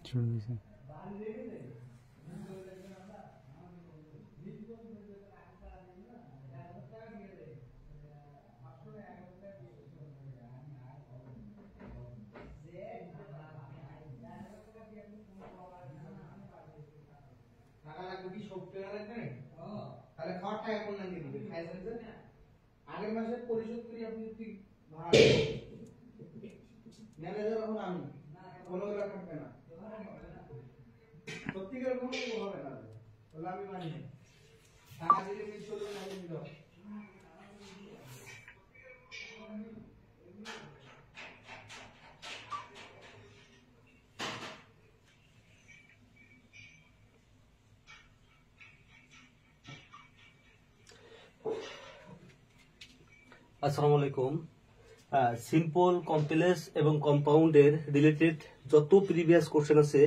শুনছি। আগের মাসে পরিশোধ করি আপনি ঠিক ম্যানেজার এখন আমি কোনো থাকবে না সত্যিকার কোনো হবে না বলে আমি মানি টাকা দিলে মিস করবে না দিল আসসালামু আলাইকুম। সিম্পল, কমপ্লেক্স এবং কম্পাউন্ডের রিলেটেড যত প্রিভিয়াস কোশ্চেন আছে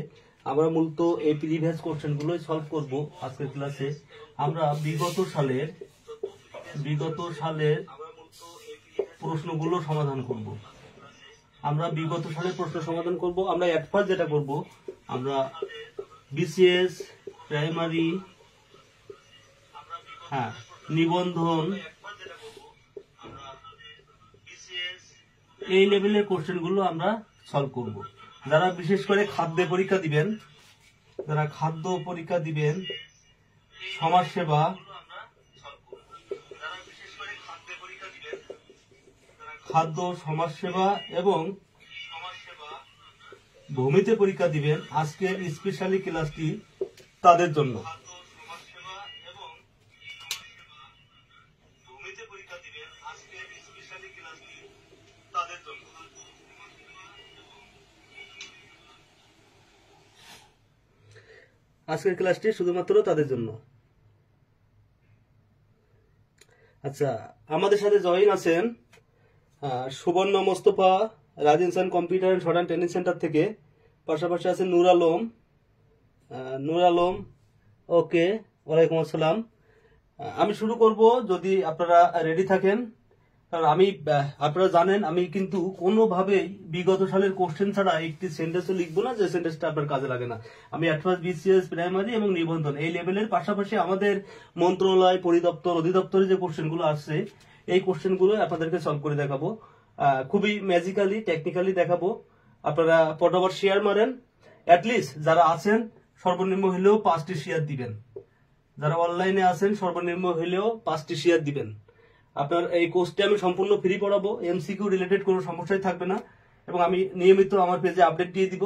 আমরা মূলত এই প্রিভিয়াস কোশ্চেনগুলোই সলভ করব আজকের ক্লাসে। আমরা বিগত সালের প্রশ্নগুলো সমাধান করব। আমরা বিগত সালের প্রশ্ন সমাধান করব। আমরা এট ফার্স্ট যেটা করব, আমরা বিসিএস, প্রাইমারি, নিবন্ধন, এই লেভেলের কোশ্চেন গুলো আমরা সলভ করব। যারা বিশেষ করে খাদ্য পরীক্ষা দিবেন, সমাজসেবা, সমাজসেবা এবং ভূমিতে পরীক্ষা দিবেন, আজকের স্পেশালি ক্লাসটি তাদের জন্য। আজকের ক্লাসটি শুধুমাত্র তাদের জন্য। আচ্ছা, আমাদের সাথে জয়েন আছেন Subarna Mostafa, Rajinsan computer and short training centre থেকে। পাশাপাশি আছে নূর আলম। ওকে, ওয়ালাইকুম আসসালাম। আমি শুরু করব যদি আপনারা রেডি থাকেন। কারণ আপনারা জানেন আমি কিন্তু কোনোভাবেই বিগত সালের কোশ্চেন ছাড়া একটি সেন্টেন্সও লিখবো না যে সেন্টেন্সটা আপনার কাজে লাগে না। আমি অ্যাডভান্স, বিসিএস, প্রাইমারি এবং নিবন্ধন এই লেভেলের পাশাপাশি আমাদের মন্ত্রণালয়, পরিদপ্তর, অধিদপ্তরে যে কোশ্চেনগুলো আসছে এই কোশ্চেনগুলো আপনাদেরকে সলভ করে দেখাবো। খুবই ম্যাজিক্যালি, টেকনিক্যালি দেখাবো। আপনারা ফটোফট শেয়ার মারেন। অ্যাটলিস্ট যারা আছেন সর্বনিম্ন হলেও 5টি শেয়ার দিবেন। যারা অনলাইনে আছেন সর্বনিম্ন হলেও 5টি শেয়ার দিবেন। আপনার এই কোর্সটি আমি সম্পূর্ণ ফ্রি পড়াবো, এমসিকিউ রিলেটেড কোনো সমস্যাই থাকবে না। এবং আমি নিয়মিত আমার পেজে আপডেট দিয়ে দিব।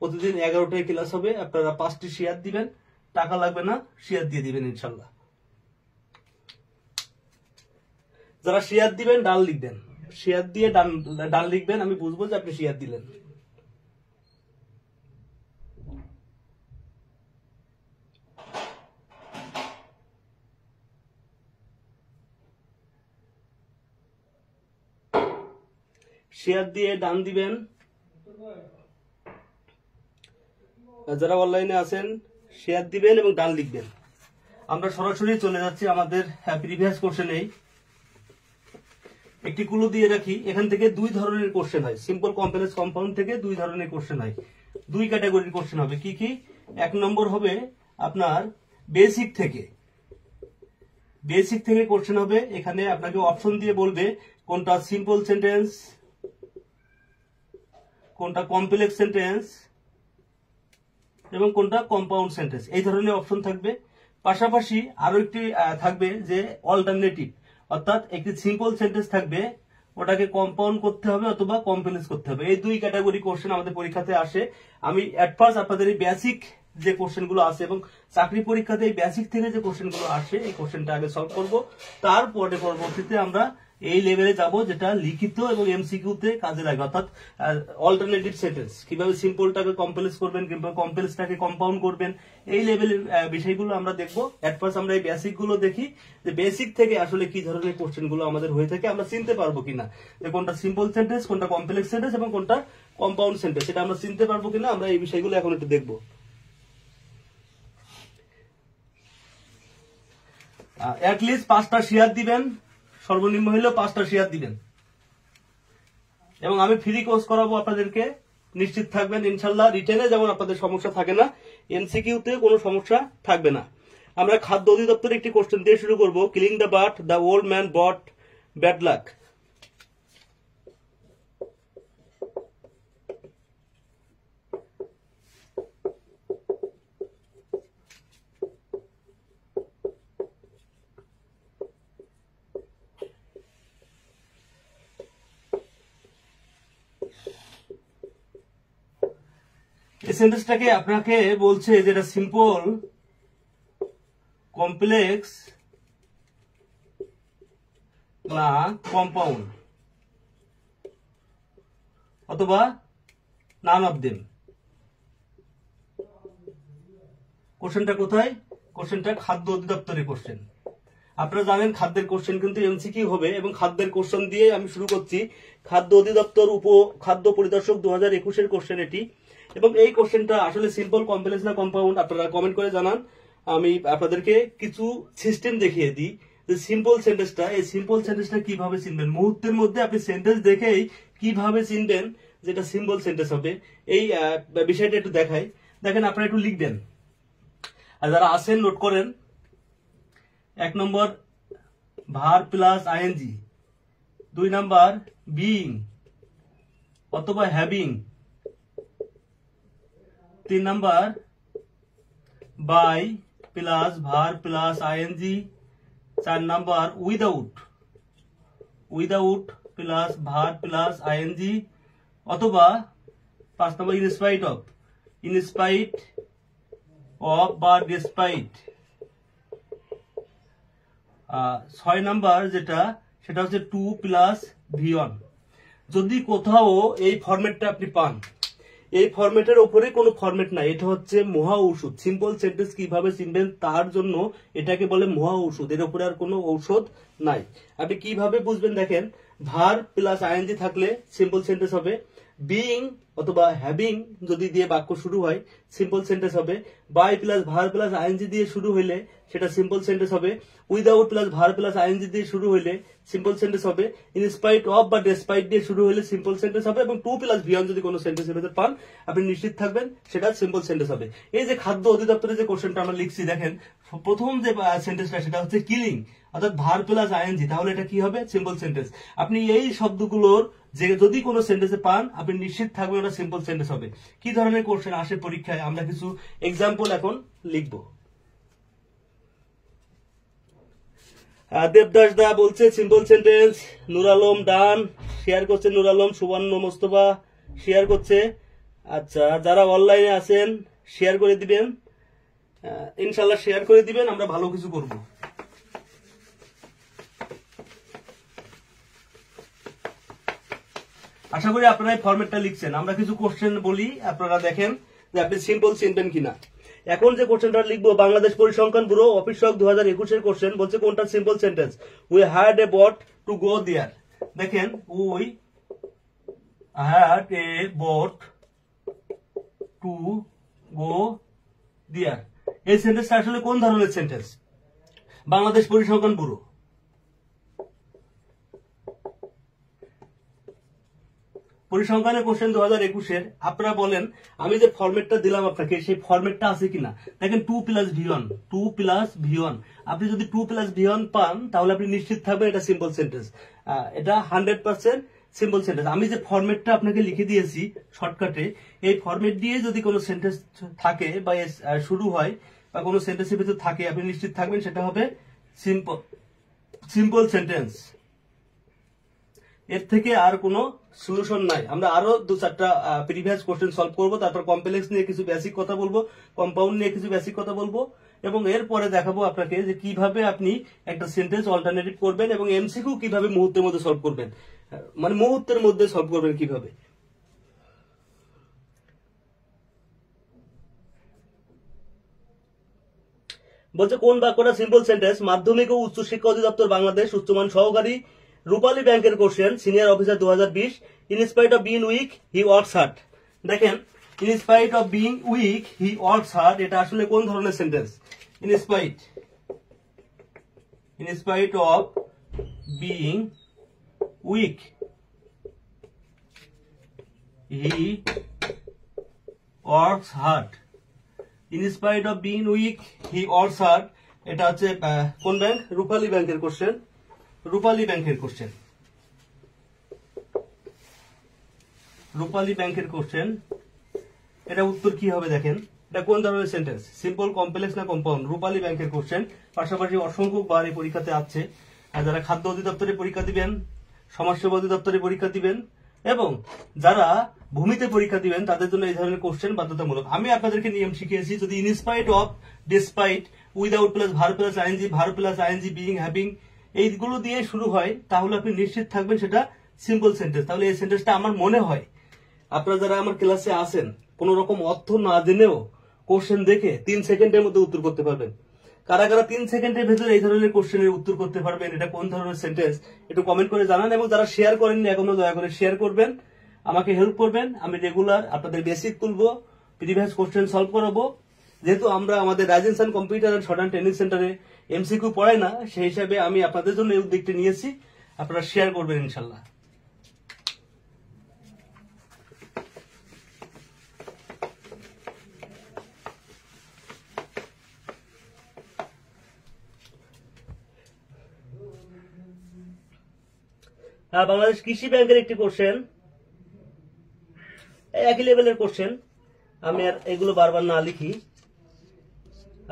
প্রতিদিন 11টায় ক্লাস হবে। আপনারা 5টি শেয়ার দিবেন, টাকা লাগবে না, শেয়ার দিয়ে দিবেন ইনশাল্লাহ। যারা শেয়ার দিবেন ডান লিখবেন, শেয়ার দিয়ে ডান লিখবেন, আমি বুঝবো যে আপনি শেয়ার দিলেন। শেয়ার দিয়ে ডান দিবেন। যারা অনলাইনে আছেন শেয়ার দিবেন এবং ডান লিখবেন। আমরা সরাসরি চলে যাচ্ছি আমাদের প্রিভিয়াস কোশ্চেনেই। একটি ক্লু দিয়ে রাখি, এখান থেকে 2 ধরনের কোশ্চেন হয়। সিম্পল, কমপ্লেক্স, কম্পাউন্ড থেকে 2 ধরনের কোশ্চেন হয়। 2 ক্যাটাগরির কোশ্চেন হবে। কি কি? 1 নম্বর হবে আপনার বেসিক থেকে কোশ্চেন হবে। এখানে আপনাকে অপশন দিয়ে বলবে কোনটা সিম্পল সেন্টেন্স, কোনটা কমপ্লেক্স সেন্টেন্স এবং কোনটা কম্পাউন্ড সেন্টেন্স, এই ধরনের অপশন থাকবে। পাশাপাশি আরো একটি থাকবে যে অল্টারনেটিভ, অর্থাৎ একটি সিম্পল সেন্টেন্স থাকবে, ওটাকে কম্পাউন্ড করতে হবে অথবা কমপ্লেক্স করতে হবে। এই 2 ক্যাটাগরি কোশ্চেন আমাদের পরীক্ষাতে আসে। আমি এট ফার্স্ট আপনাদের এই বেসিক যে কোশ্চেন গুলো আছে এবং চাকরি পরীক্ষাতে এই বেসিক থেকে যে কোশ্চেন গুলো আসে এই কোশ্চেনটা আগে সলভ করব। তারপরে পরবর্তীতে আমরা এই লেভেলে যাব যেটা লিখিত এবং এমসিকিউ তে কাজে লাগে, অর্থাৎ অল্টারনেটিভ সেন্টেন্স, কিভাবে সিম্পলটাকে কমপ্লেক্স করবেন, কিংবা কমপ্লেক্সটাকে কম্পাউন্ড করবেন, এই লেভেলের বিষয়গুলো আমরা দেখবো। এট ফার্স্ট আমরা এই বেসিক গুলো দেখি যে বেসিক থেকে আসলে কি ধরনের কোশ্চেন গুলো আমাদের হয়ে থাকে, আমরা চিনতে পারবো কিনা যে কোনটা সিম্পল সেন্টেন্স, কোনটা কমপ্লেক্স সেন্টেন্স এবং কোনটা কম্পাউন্ড সেন্টেন্স, সেটা আমরা চিনতে পারবো কিনা, আমরা এই বিষয়গুলো এখন একটু দেখবো। অ্যাটলিস্ট 5টা শেয়ার দিবেন, সর্বনিম্ন হলেও 5টা শেয়ার দিবেন। এবং আমি ফ্রি কোর্স করাবো আপনাদেরকে নিশ্চিত থাকবেন ইনশাল্লাহ রিটেনে যেমন আপনাদের সমস্যা থাকে না, এমসিকিউতে কোনো সমস্যা থাকবে না। আমরা খাদ্য অধিদপ্তরের একটি কোশ্চেন দিয়ে শুরু করব। Killing the bird, the old man bought bad luck. এই সেন্টেন্সটাকে আপনাকে বলছে যেটা সিম্পল, কমপ্লেক্স না কম্পাউন্ড, অথবা নান অফ দেম। কোশ্চেনটা কোথায়? কোশ্চেনটা খাদ্য অধিদপ্তরের কোশ্চেন। আপনারা জানেন খাদ্যের কোশ্চেন কিন্তু এমসিকিউ হবে, এবং খাদ্যের কোশ্চেন দিয়ে আমি শুরু করছি। খাদ্য অধিদপ্তর খাদ্য পরিদর্শক 2021-এর কোশ্চেন এটি, এবং এই কোশ্চেনটা আসলে সিম্পল, কমপ্লেক্স না কম্পাউন্ড আপনারা কমেন্ট করে জানান। আমি আপনাদেরকে কিছু সিস্টেম দেখিয়ে দিই যে সিম্পল সেন্টেন্সটা, এই সিম্পল সেন্টেন্সটা কিভাবে চিনবেন। মুহূর্তের মধ্যে আপনি সেন্টেন্স দেখেই কিভাবে চিনবেন যেটা সিম্পল সেন্টেন্স হবে, এই বিষয়টা একটু দেখাই। দেখেন, আপনারা একটু লিখবেন, আর যারা আসেন নোট করেন। 1 নম্বর ভার প্লাস আইএনজি, 2 নম্বর বিইং অথবা having, 3 number by plus verb plus ING, 4 number without plus verb plus ING, অথবা 5 নম্বর ইনস্পাইট অফ বা ডিসপাইট। 6 নাম্বার যেটা, সেটা হচ্ছে 2 প্লাস V1। যদি কোথাও এই ফরম্যাটটা আপনি পান, এই ফরম্যাটের উপরে কোনো ফরম্যাট নাই, এটা হচ্ছে মহা ঔষধ। সিম্পল সেন্টেন্স কিভাবে চিনবেন তার জন্য এটাকে বলে মহা ঔষধ, এর উপরে আর কোনো ঔষধ নাই। আপনি কিভাবে বুঝবেন? দেখেন, ভার প্লাস আইএনজি থাকলে সিম্পল সেন্টেন্স হবে, বিইং অথবা হ্যাভিং যদি দিয়ে বাক্য শুরু হয় সিম্পল সেন্টেন্স হবে, by plus verb plus ING দিয়ে শুরু হইলে সেটা সিম্পল সেন্টেন্স হবে, without plus verb plus ING দিয়ে শুরু হইলে সিম্পল সেন্টেন্স হবে, ইনস্পাইট অফ বা ডেসপাইট দিয়ে শুরু হইলে সিম্পল সেন্টেন্স হবে, এবং 2 প্লাস V1 যদি কোনো সেন্টেন্সের ভিতরে পান আপনি নিশ্চিত থাকবেন সেটা সিম্পল সেন্টেন্স হবে। এই যে খাদ্য অধিদপ্তরে যে কোশ্চেনটা আমরা লিখছি, দেখেন প্রথম যে সেন্টেন্সটা সেটা হচ্ছে কিলিং, অর্থাৎ ভার প্লাস আইএনজি, তাহলে এটা কি হবে? Simple sentence. আপনি এই শব্দগুলোর যে যদি কোনো সেন্টেন্সে পান আপনি নিশ্চিত থাকবেন ওটা সিম্পল সেন্টেন্স হবে। কি ধরনের কোশ্চেন আসে পরীক্ষায় আমরা কিছু এক্সাম্পল এখন লিখব। দেবদাস দা বলছে সিম্পল সেন্টেন্স। নূর আলম ডান শেয়ার করছে, নূর আলম, সুবর্ণ মোস্তফা শেয়ার করছে। আচ্ছা, যারা অনলাইনে আছেন শেয়ার করে দিবেন, ইনশাল্লাহ শেয়ার করে দিবেন, আমরা ভালো কিছু করব। আশা করি আপনারা এই ফরম্যাটটা লিখছেন। আমরা কিছু কোশ্চেন বলি, আপনারা দেখেন যে আপনি সিম্পল চিনবেন কিনা। এখন যে কোশ্চেনটা লিখবো, বাংলাদেশ পরিসংখ্যান ব্যুরো অফিসক 2021-এর কোশ্চেন, বলছে কোনটা simple sentence? We had a boat to go there. দেখেন, we had a boat to go there, এই সেন্টেন্সটা আসলে কোন ধরনের সেন্টেন্স? বাংলাদেশ পরিসংখ্যান ব্যুরো, পরিসংখ্যানের কোশ্চেন 2021-এর। আপনারা বলেন, আমি যে ফরম্যাটটা দিলাম আপনাকে সেই ফরম্যাটটা আছে কিনা। দেখেন 2 প্লাস V1, আপনি যদি 2 প্লাস V1 পান তাহলে আপনি নিশ্চিত থাকবেন এটা সিম্পল সেন্টেন্স, এটা 100% সিম্পল সেন্টেন্স। আমি যে ফরম্যাটটা আপনাকে লিখে দিয়েছি শর্টকাটে, এই ফরম্যাট দিয়ে যদি কোনো সেন্টেন্স থাকে বা শুরু হয় বা কোনো সেন্টেন্সের ভিতর থাকে আপনি নিশ্চিত থাকবেন সেটা হবে সিম্পল সেন্টেন্স। এর থেকে আর কোনো সলিউশন নাই। আমরা আরো 2-4টা প্রিভিয়াস কোশ্চেন সলভ করব, তারপর কমপ্লেক্স নিয়ে কিছু বেসিক কথা বলবো, কম্পাউন্ড নিয়ে কিছু বেসিক কথা বলবো, এবং এরপরে দেখাবো আপনাকে যে কিভাবে আপনি একটা সেন্টেন্স অল্টারনেটিভ করবেন এবং এমসিকিউ কিভাবে মুহূর্তের মধ্যে সলভ করবেন, মানে মুহূর্তের মধ্যে সলভ করবেন কিভাবে। বলছে কোন বাক্যটা সিম্পল সেন্টেন্স? মাধ্যমিক ও উচ্চ শিক্ষা অধিদপ্তর বাংলাদেশ উচ্চমান সহকারী রূপালী ব্যাংকের question, senior officer 2020। In spite of being weak he works hard. দেখেন, in spite of being weak he works hard, এটা আসলে কোন ধরনের sentence? In spite of being weak he works hard, in spite of being weak he works hard. এটা হচ্ছে কোন bank? রূপালী ব্যাংকের question, রূপালী ব্যাংকের কোশ্চেন, রূপালী ব্যাংকের কোশ্চেন। এটা উত্তর কি হবে দেখেন, এটা কোন ধরনের সেন্টেন্স? সিম্পল, কমপ্লেক্স না কম্পাউন্ড? রূপালী ব্যাংকের কোশ্চেন। পাশাপাশি অসংখ্যবার এই পরীক্ষাতে আছে। আর যারা খাদ্য অধিদপ্তরে পরীক্ষা দিবেন, সমাজসেবা অধিদপ্তরে পরীক্ষা দিবেন এবং যারা ভূমিতে পরীক্ষা দিবেন তাদের জন্য এই ধরনের কোশ্চেন বাধ্যতামূলক। আমি আপনাদেরকে নিয়ম শিখিয়েছি, যদি in spite of, despite, without plus verb plus ING, verb plus ING, being, having এইগুলো দিয়ে শুরু হয় তাহলে আপনি নিশ্চিত থাকবেন সেটা সিম্পল সেন্টেন্স। তাহলে এই সেন্টেন্সটা আমার মনে হয় আপনারা যারা আমার ক্লাসে আসেন কোন রকম অর্থ না জেনেও কোশ্চেন দেখে 3 সেকেন্ডের মধ্যে উত্তর করতে পারবেন। কারা কারা 3 সেকেন্ডের ভেতরে এই ধরনের কোশ্চেনের উত্তর করতে পারবেন, এটা কোন ধরনের সেন্টেন্স, একটু কমেন্ট করে জানান। এবং যারা শেয়ার করেননি এখনো দয়া করে শেয়ার করবেন, আমাকে হেল্প করবেন। আমি রেগুলার আপনাদের বেসিক তুলবো, প্রিভিয়াস কোশ্চেন সলভ করাবো। যেহেতু আমরা আমাদের রাজেন্সান কম্পিউটার এন্ড শর্ট ট্রেনিং সেন্টারে এমসিকিউ পড়াই না, সেই হিসাবে আমি আপনাদের জন্য এই উদ্যোগটি নিয়েছি। আপনারা শেয়ার করবেন ইনশাল্লাহ। বাংলাদেশ কৃষি ব্যাংকের একটি কোশ্চেন, একই লেভেলের কোশ্চেন, আমি আর এগুলো বারবার না লিখি।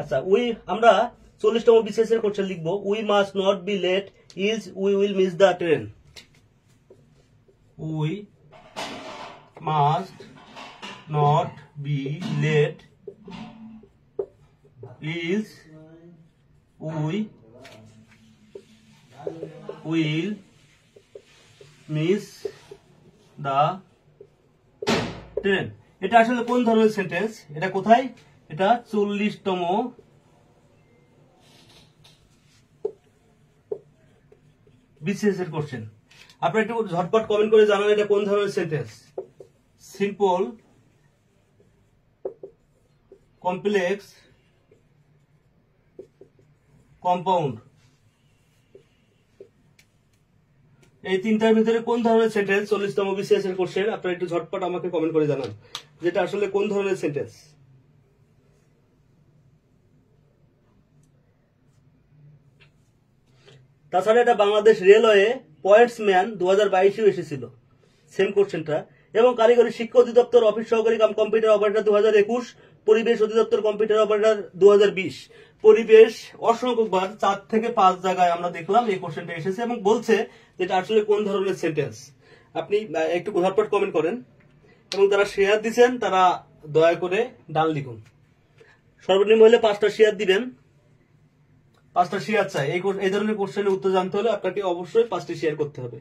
আচ্ছা, আমরা 40তম বিসিএস এর কোশ্চেন লিখবো। We must not be late is we will miss the train. We must not be late is we will miss the train. এটা আসলে কোন ধরনের সেন্টেন্স? এটা কোথায়? এটা 40তম বিসিএস এর কোশ্চেন। আপনারা একটু ঝটপট কমেন্ট করে জানান এটা কোন ধরনের সেন্টেন্স। সিম্পল, কমপ্লেক্স, কম্পাউন্ড, এই তিনটার ভিতরে কোন ধরনের সেন্টেন্স 40তম বিসিএস এর কোশ্চেন? আপনারা একটু ঝটপট আমাকে কমেন্ট করে জানান যেটা আসলে কোন ধরনের সেন্টেন্স। তাছাড়া এটা বাংলাদেশ রেলওয়ে পয়েন্টসম্যান 2022 এসেছিল সেম কোশ্চেনটা, এবং কারিগরি শিক্ষা অধিদপ্তর অফিস সহকারী কম্পিউটার অপারেটর 2021, পরিবেশ অধিদপ্তর কম্পিউটার অপারেটর 2020। পরিবেশ অসংখ্যবার 4 থেকে 5 জায়গায় আমরা দেখলাম এই কোশ্চেনটা এসেছে এবং বলছে যেটা আসলে কোন ধরনের সেন্টেন্স। আপনি একটু ঝটপট কমেন্ট করেন এবং যারা শেয়ার দিচ্ছেন তারা দয়া করে ডান লিখুন। সর্বনিম্ন হলে 5টা শেয়ার দিবেন, 5টা শেয়ার চাই। এই ধরনের কোশ্চেনের উত্তর জানতে হলে আপনাকে অবশ্যই 5টি শেয়ার করতে হবে।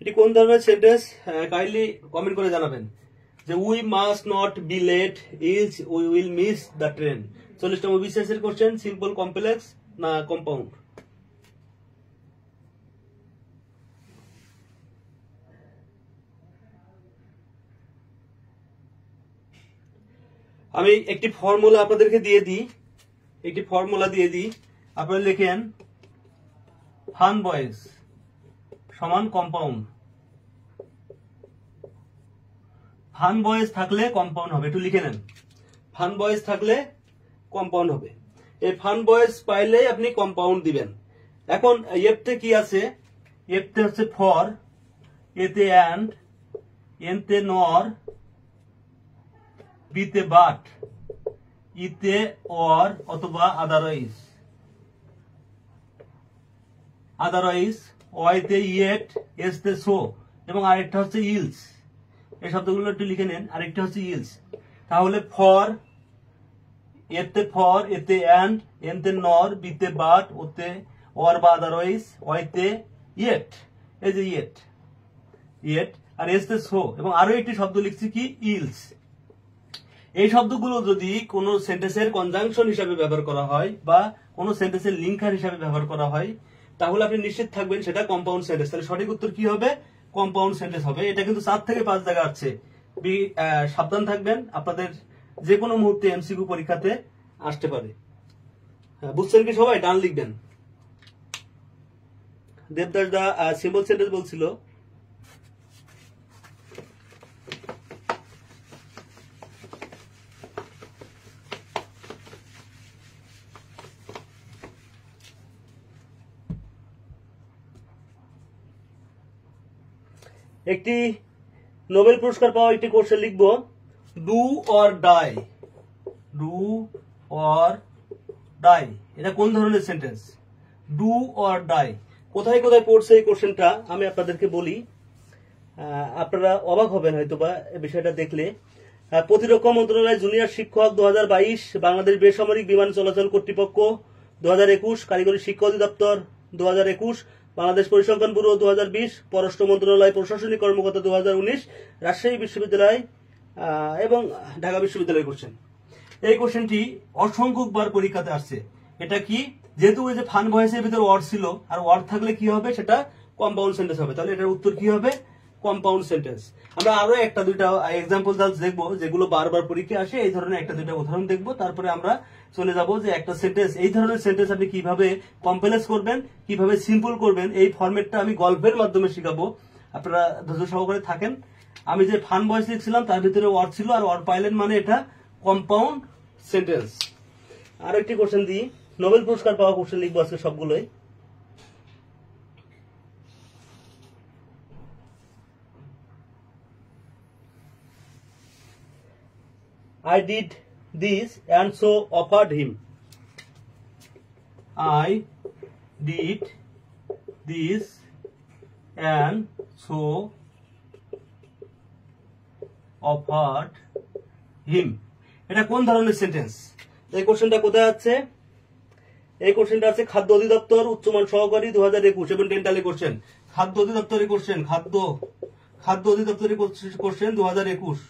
এটি কোন ধরনের সেন্টেন্স কাইন্ডলি কমেন্ট করে জানাবেন। যে we must not be late is we will miss the train. 40তম বিসিএস এর কোশ্চেন, সিম্পল, কমপ্লেক্স না কম্পাউন্ড? আমি একটি ফর্মুলা আপনাদেরকে দিয়ে দিই, আপনারা লেখেন ফান বয়েজ সমান কম্পাউন্ড। ফান বয়েজ থাকলে কম্পাউন্ড হবে, একটু লিখে নেন। ফান বয়েজ থাকলে কম্পাউন্ড হবে। এই ফান বয়েজ পাইলে আপনি কম্পাউন্ড দিবেন। এখন এফতে কি আছে? এফতে হচ্ছে ফর, এতে অ্যান্ড, এনতে নর, বিতে বাট, ইতে অর অথবা আদারওয়াইজ, ওয়াইতে ইয়েট, এসতে সো, এবং আরেকটা হচ্ছে ইলস। এই শব্দগুলো একটু লিখে নেন। আরেকটা হচ্ছে ইলস। তাহলে ফর, এতে অ্যান্ড, এনতে নর, বিতে বাট, ওতে অর বা আদারওয়াইজ, ওয়াইতে ইয়েট, এই যে ইয়েট, আর এসতে সো, এবং আরো একটি শব্দ লিখছি কি ইলস। এই শব্দগুলো যদি কোন সেন্টেন্সের কনজাংশন হিসাবে ব্যবহার করা হয় বা কোন সেন্টেন্সের লিঙ্কার হিসাবে ব্যবহার করা হয় তাহলে আপনি নিশ্চিত থাকবেন সেটা কম্পাউন্ড সেন্টেন্স। তাহলে সঠিক উত্তর কি হবে? কম্পাউন্ড সেন্টেন্স হবে। এটা কিন্তু 4 থেকে 5 জায়গা আছে। সাবধান থাকবেন, আপনাদের যে কোনো মুহূর্তে এমসিকিউ পরীক্ষাতে আসতে পারে। বুঝছেন কি সবাই? ডান লিখবেন। দেবদাস দা সিম্বল সেন্টেন্স বলছিল। একটি নোবেল পুরস্কার পাওয়া একটি কোশ্চেন লিখবো, do or die. Do or die, এটা কোন ধরনের সেন্টেন্স? ডু অর ডাই কোথায় কোথায় পড়ছে এই কোশ্চেনটা আমি আপনাদেরকে বলি, আপনারা অবাক হবেন হয়তোবা এই বিষয়টা দেখলে। প্রতিরক্ষা মন্ত্রণালয় জুনিয়র শিক্ষক 2022, বাংলাদেশ বেসামরিক বিমান চলাচল কর্তৃপক্ষ 2021, কারিগরি শিক্ষা অধিদপ্তর 2021, বাংলাদেশ পরিসংখ্যান ব্যুরো 2020, পররাষ্ট্র মন্ত্রণালয় প্রশাসনিক কর্মকর্তা 2019, রাজশাহী বিশ্ববিদ্যালয় এবং ঢাকা বিশ্ববিদ্যালয় কোশ্চেন। এই কোশ্চেনটি অসংখ্যবার পরীক্ষাতে আসছে। এটা কি? যেহেতু ওই যে ফান ভয়েসের ভিতর ওয়ার্ড ছিল, আর ওয়ার্ড থাকলে কি হবে? সেটা কম্পাউন্ড সেন্টেন্স হবে। তাহলে এটার উত্তর কি হবে? Compound sentence. আমরা আরো একটা দুইটা এক্সাম্পল দেখবো যেগুলো বারবার পরীক্ষা আসে, এই ধরনের একটা দুইটা উদাহরণ দেখবো, তারপরে আমরা চলে যাব যে একটা সেন্টেন্স, এই ধরনের সেন্টেন্স আপনি কিভাবে কমপ্লেক্স করবেন, কিভাবে সিম্পল করবেন, এই ফরম্যাটটা আমি গল্পের মাধ্যমে শিখাবো। আপনারা ধৈর্য সহকারে থাকেন। আমি যে ফান ভয়েস লিখছিলাম তার ভিতরে ওয়ার্ড ছিল, আর ওয়ার্ড পাইলেন মানে এটা কম্পাউন্ড সেন্টেন্স। আরো একটি কোশ্চেন দিই, নোবেল পুরস্কার পাওয়া কোশ্চেন লিখবো আজকে সবগুলোই। I did this and so offered him. I did this and so offered him. এটা কোন ধরনের সেন্টেন্স? এই কোশ্চেনটা কোথায় আছে? এই কোশ্চেনটা আছে খাদ্য অধিদপ্তর উচ্চমান সহকারী 2021 এবং ডেন্টালি কোশ্চেন। খাদ্য অধিদপ্তরের কোশ্চেন, খাদ্য অধিদপ্তরের কোশ্চেন 2021।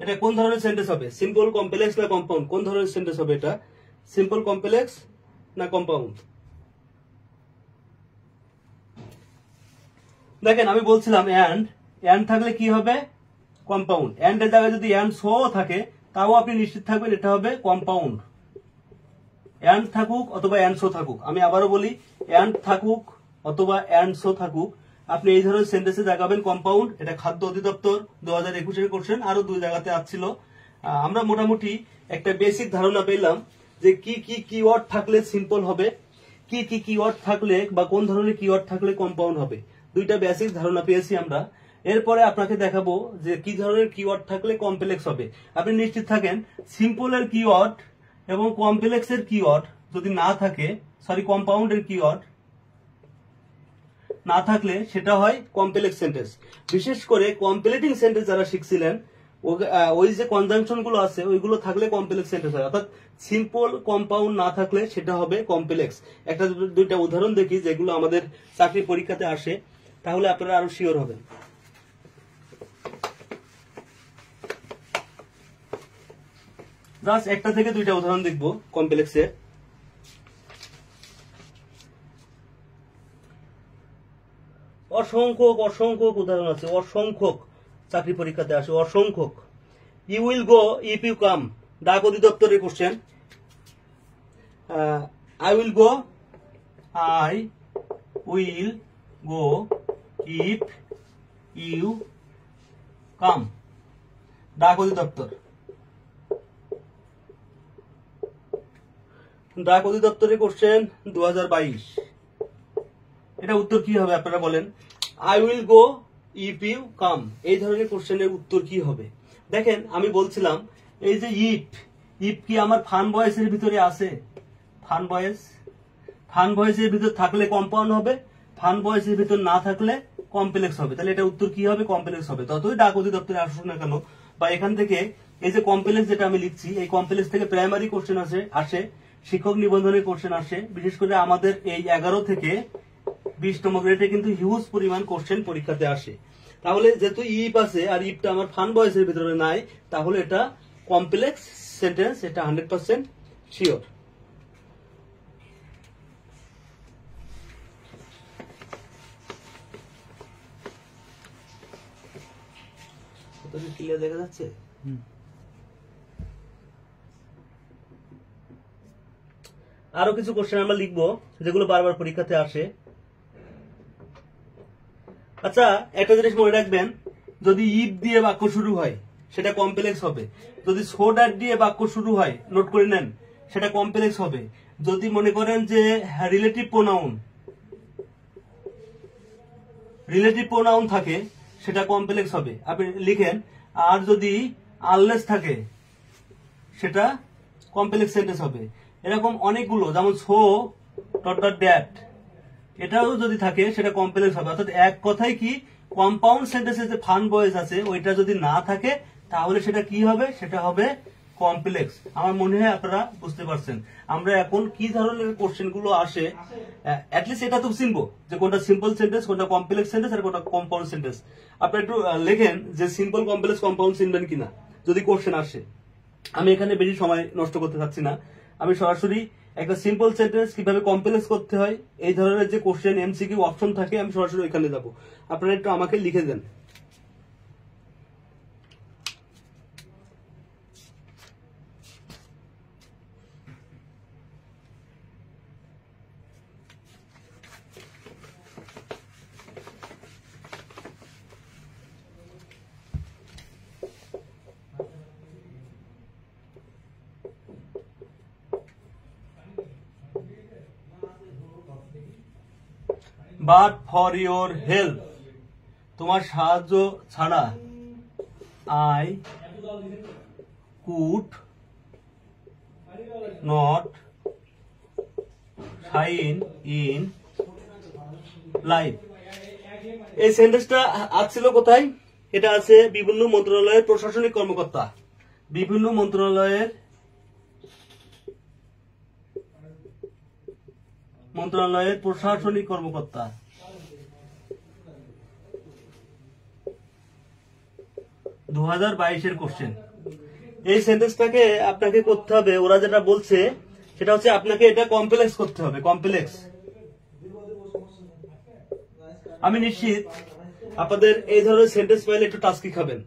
এটা কোন ধরনের সেন্টেন্স হবে? সিম্পল, কমপ্লেক্স না কম্পাউন্ড? কোন ধরনের সেন্টেন্স হবে এটা? সিম্পল, কমপ্লেক্স না কম্পাউন্ড? দেখেন আমি বলছিলাম এন্ড থাকলে কি হবে? কম্পাউন্ড। এন্ড এর জায়গায় যদি এন্ড সো থাকে তাও আপনি নিশ্চিত থাকবেন এটা হবে কম্পাউন্ড। এন্ড থাকুক অথবা এন্ড সো থাকুক, আমি আবারও বলি, এন্ড থাকুক অথবা এন্ড সো থাকুক, আপনি এই ধরনের সেন্টেন্সে জাগাবেন কম্পাউন্ড। এটা খাদ্য অধিদপ্তর 2021 কোশ্চেন। আরো দুই জায়গাতে আসছিল। আমরা মোটামুটি একটা বেসিক ধারণা পেলাম যে কি কি কিওয়ার্ড থাকলে সিম্পল হবে, কি কি কিওয়ার্ড থাকলে বা কোন ধরনের কিওয়ার্ড থাকলে কম্পাউন্ড হবে। দুইটা বেসিক ধারণা পেয়েছি আমরা। এরপরে আপনাকে দেখাবো যে কি ধরনের কিওয়ার্ড থাকলে কমপ্লেক্স হবে। আপনি নিশ্চিত থাকেন সিম্পলের কিওয়ার্ড এবং কমপ্লেক্সের কিওয়ার্ড যদি না থাকে, সরি কম্পাউন্ডের কিওয়ার্ড না থাকলে সেটা হয় কমপ্লেক্স সেন্টেন্স। বিশেষ করে কমপ্লিটিং সেন্টেন্স যারা শিখছিলেন ওই যে কনজাংশন গুলো আছে ওইগুলো থাকলে কমপ্লেক্স সেন্টেন্স হয়, অর্থাৎ সিম্পল কম্পাউন্ড না থাকলে সেটা হবে কমপ্লেক্স। একটা দুইটা উদাহরণ দেখি যেগুলো আমাদের চাকরি পরীক্ষাতে আসে, তাহলে আপনারা আরো শিওর হবেন। জাস্ট একটা থেকে দুইটা উদাহরণ দেখবো কমপ্লেক্সের। অসংখ্য উদাহরণ আছে, অসংখ্য চাকরি পরীক্ষাতে আসে, অসংখ্য। You will go if you come, ডাক অধিদপ্তরের question. I will go if you come, ডাক অধিদপ্তর। ডাক অধিদপ্তরের কোশ্চেন 2022। এটা উত্তর কি হবে আপনারা বলেন? I will go if you come, এই ধরনের কোশ্চেনের উত্তর কি হবে? দেখেন আমি বলছিলাম এই যে ইফ কি আমার ফান ভয়েসের ভিতরে আছে? ফান ভয়েসের ভিতর থাকলে কম্পাউন্ড হবে, ফান ভয়েসের ভিতর না থাকলে কমপ্লেক্স হবে। তাহলে এটা উত্তর কি হবে? কমপ্লেক্স হবে। ততই ডাক অধিদপ্তরে আসুক না কেন বা এখান থেকে এই যে কমপ্লেক্স যেটা আমি লিখছি, এই কমপ্লেক্স থেকে প্রাইমারি কোশ্চেন আসে, শিক্ষক নিবন্ধনের কোশ্চেন আসে। বিশেষ করে আমাদের এই 11 থেকে 20তম গ্রেডে কিন্তু হিউজ পরিমাণ কোশ্চেন পরীক্ষাতে আসে। তাহলে যেহেতু ইফ আছে আর ইফটা আমার ফান ভয়েসের ভিতরে নাই, তাহলে এটা কমপ্লেক্স সেন্টেন্স, এটা 100% শিওর। ক্লিয়ার দেখা যাচ্ছে? আরো কিছু কোশ্চেন আমরা লিখবো যেগুলো বারবার পরীক্ষাতে আসে। আচ্ছা, একটা জিনিস মনে রাখবেন, যদি ইফ দিয়ে বাক্য শুরু হয় সেটা কমপ্লেক্স হবে। যদি সো দ্যাট দিয়ে বাক্য শুরু হয়, নোট করে নেন, সেটা কমপ্লেক্স হবে। যদি মনে করেন যে রিলেটিভ প্রোনাউন থাকে সেটা কমপ্লেক্স হবে, আপনি লিখেন। আর যদি আনলেস থাকে সেটা কমপ্লেক্স সেন্টেন্স হবে। এরকম অনেকগুলো, যেমন সো ডট ডট দ্যাট, এটাও যদি থাকে সেটা কমপ্লেক্স হবে। অর্থাৎ এক কথায় কি, কম্পাউন্ড সেন্টেন্সে যে ফান ভয়েস আছে ওইটা যদি না থাকে তাহলে সেটা কি হবে, সেটা হবে কমপ্লেক্স। আমার মনে হয় আপনারা বুঝতে পারছেন আমরা এখন কি ধরনের কোশ্চেন গুলো আসে। অ্যাটলিস্ট এটা তো চিনবো যে কোনটা সিম্পল সেন্টেন্স, কোনটা কমপ্লেক্স সেন্টেন্স, আর কোনটা কম্পাউন্ড সেন্টেন্স। আপনারা একটু লেখেন যে সিম্পল, কমপ্লেক্স, কম্পাউন্ড চিনবেন কিনা যদি কোশ্চেন আসে। আমি এখানে বেশি সময় নষ্ট করতে চাচ্ছি না, আমি সরাসরি একটা সিম্পল সেন্টেন্স কিভাবে কমপ্লেক্স করতে হয় এই ধরনের যে কোশ্চেন এমসিকিউ অপশন থাকে আমি সরাসরি ওইখানে যাব। আপনারা একটু আমাকে লিখে দেন। বাট ফর ইউর হেল্প, তোমার সাহায্য ছাড়া I could not shine in life. এই সেন্টেন্সটা আসছিল কোথায়? এটা আছে বিভিন্ন মন্ত্রণালয়ের প্রশাসনিক কর্মকর্তা, বিভিন্ন মন্ত্রণালয়ের প্রশাসনিক কর্মকর্তা। 2022 কোশ্চেন। এই সেন্টেন্সটাকে আপনাকে করতে হবে, ওরা যেটা বলছে সেটা হচ্ছে আপনাকে এটা কমপ্লেক্স করতে হবে, কমপ্লেক্স। আমি নিশ্চিত আপনাদের এই ধরনের সেন্টেন্স পাইলে একটু টাস্কি খাবেন।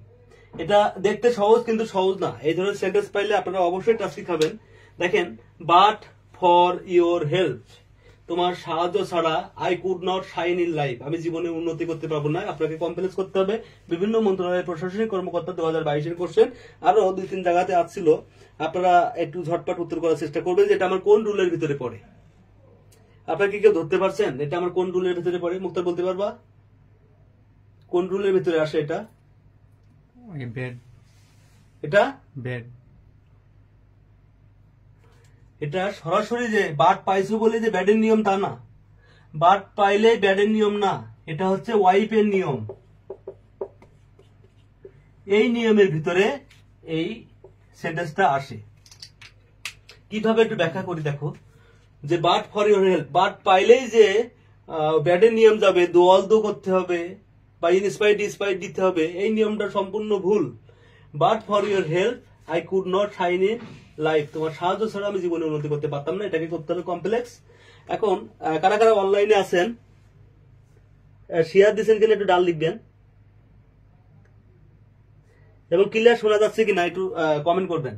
এটা দেখতে সহজ কিন্তু সহজ না। এই ধরনের সেন্টেন্স পাইলে আপনারা অবশ্যই টাস্কি খাবেন। দেখেন, বাট ফর ইউর হেল্প, তোমার সাহায্য ছাড়া I could not shine in life, আমি জীবনে উন্নতি করতে পারবো না। আপনাকে কমপ্লেক্স করতে হবে। বিভিন্ন মন্ত্রণালয়ের প্রশাসনিক কর্মকর্তা 2022 কোশ্চেন। আরো 2-3 জায়গাতে আসছিল, আপনারা একটু ঝটপট উত্তর করার চেষ্টা করবেন যে এটা আমার কোন রুলের ভিতরে পড়ে। আপনারা কি কেউ ধরতে পারছেন এটা আমার কোন রুলের ভিতরে পড়ে? মুক্তার বলতে পারবা কোন রুলের ভিতরে আসে এটা? এটা এটা সরাসরি যে বাট পাইছো বলে যে ব্যাডের নিয়ম তা না, বাট পাইলে ব্যাডের নিয়ম না, এটা হচ্ছে ওয়াইফের নিয়ম। এই নিয়মের ভিতরে এই সেন্টেন্সটা আসে। কিভাবে একটু ব্যাখ্যা করি দেখো, যে but for your help, but পাইলেই যে ব্যাডের নিয়ম যাবে, দোয়াল দো করতে হবে বা ইনস্পাইট ডিসপাইট দিতে হবে, এই নিয়মটা সম্পূর্ণ ভুল। But for your help I could not shine in life, তোমার সাহায্য ছাড়া আমি জীবনে উন্নতি করতে পারতাম না, এটাকে করতে হবে কমপ্লেক্স। এখন কারা কারা অনলাইনে আছেন, শেয়ার দিচ্ছেন কিনা একটু ডান লিখবেন, এবং ক্লিয়ার শোনা যাচ্ছে কিনা একটু কমেন্ট করবেন।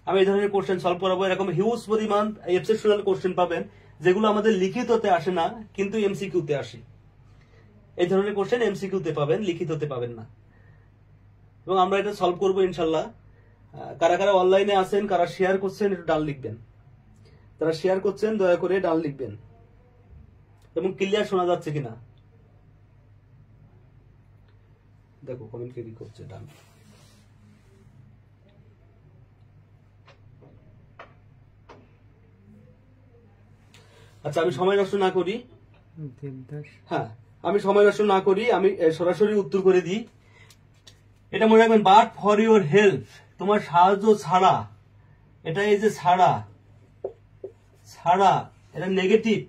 আমি এই ধরনের কোশ্চেন সলভ করাবো। এরকম হিউজ পরিমাণ এক্সেপশনাল কোশ্চেন পাবেন যেগুলো আমাদের লিখিততে আসে না কিন্তু এমসিকিউতে আসে। এই ধরনের কোশ্চেন এমসিকিউতে পাবেন, লিখিততে পাবেন না, এবং আমরা এটা সলভ করবো ইনশাল্লাহ। কারা কারা অনলাইনে আছেন, কারা শেয়ার করছেন একটু ডান লিখবেন। যারা শেয়ার করছেন দয়া করে ডান লিখবেন, এবং ক্লিয়ার শোনা যাচ্ছে কিনা দেখো, কমেন্ট কে কি করছে ডান। আচ্ছা, আমি সময় নষ্ট না করি, আমি সময় নষ্ট না করি, আমি সরাসরি উত্তর করে দিই। এটা মনে রাখবেন, বাট ফর ইউর হেল্প, তোমার সাহায্য ছাড়া, এটা এই যে ছাড়া, এটা নেগেটিভ,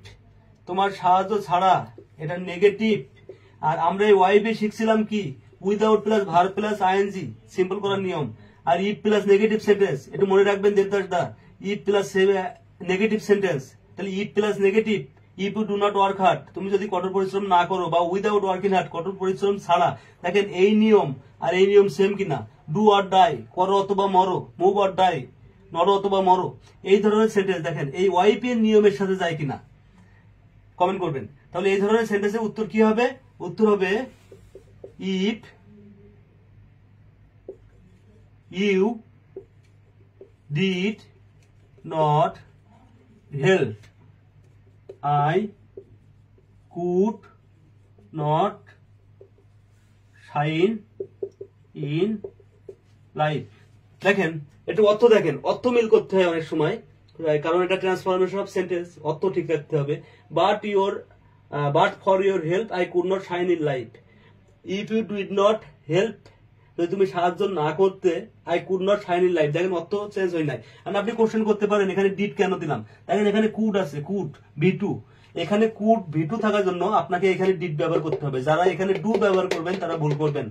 তোমার সাহায্য ছাড়া এটা নেগেটিভ। আর আমরা এই ওয়াইফে শিখছিলাম কি, without plus verb plus ING simple করার নিয়ম, আর ইফ প্লাস নেগেটিভ সেন্টেন্স। এটা মনে রাখবেন দেবদাস দা, ইফ প্লাস নেগেটিভ সেন্টেন্স, তাহলে if plus negative, if you do not work hard, তুমি যদি কঠোর পরিশ্রম না করো, বা উইদাউট ওয়ার্কিং হার্ড, কঠোর পরিশ্রম ছাড়া। দেখেন এই নিয়ম আর এই নিয়ম সেম কিনা, ডু অর ডাই, করো অথবা মরো, মুভ অর ডাই, নর অথবা মর, এই ধরনের সেন্টেন্স দেখেন এই ওয়াইফ এর নিয়মের সাথে যায় কিনা কমেন্ট করবেন। তাহলে এই ধরনের সেন্টেন্সের উত্তর কি হবে? উত্তর হবে if you did not help I could not shine in life. দেখেন একটু অর্থ দেখেন, অর্থ মিল করতে হয় অনেক সময়, কারণ এটা ট্রান্সফরমেশন অফ সেন্টেন্স, অর্থ ঠিক রাখতে হবে। But for your help I could not shine in life. If you did not help, যদি তুমি সাহায্য না করতে, I could not shine in life. দেখেন অর্থ চেঞ্জ হয় নাই। আর আপনি কোশ্চেন করতে পারেন এখানে ডিড কেন দিলাম, দেখেন এখানে কুড আছে, কুড ভি2, এখানে কুড ভি2 থাকার জন্য আপনাকে এখানে ডিড ব্যবহার করতে হবে। যারা এখানে ডু ব্যবহার করবেন তারা ভুল করবেন,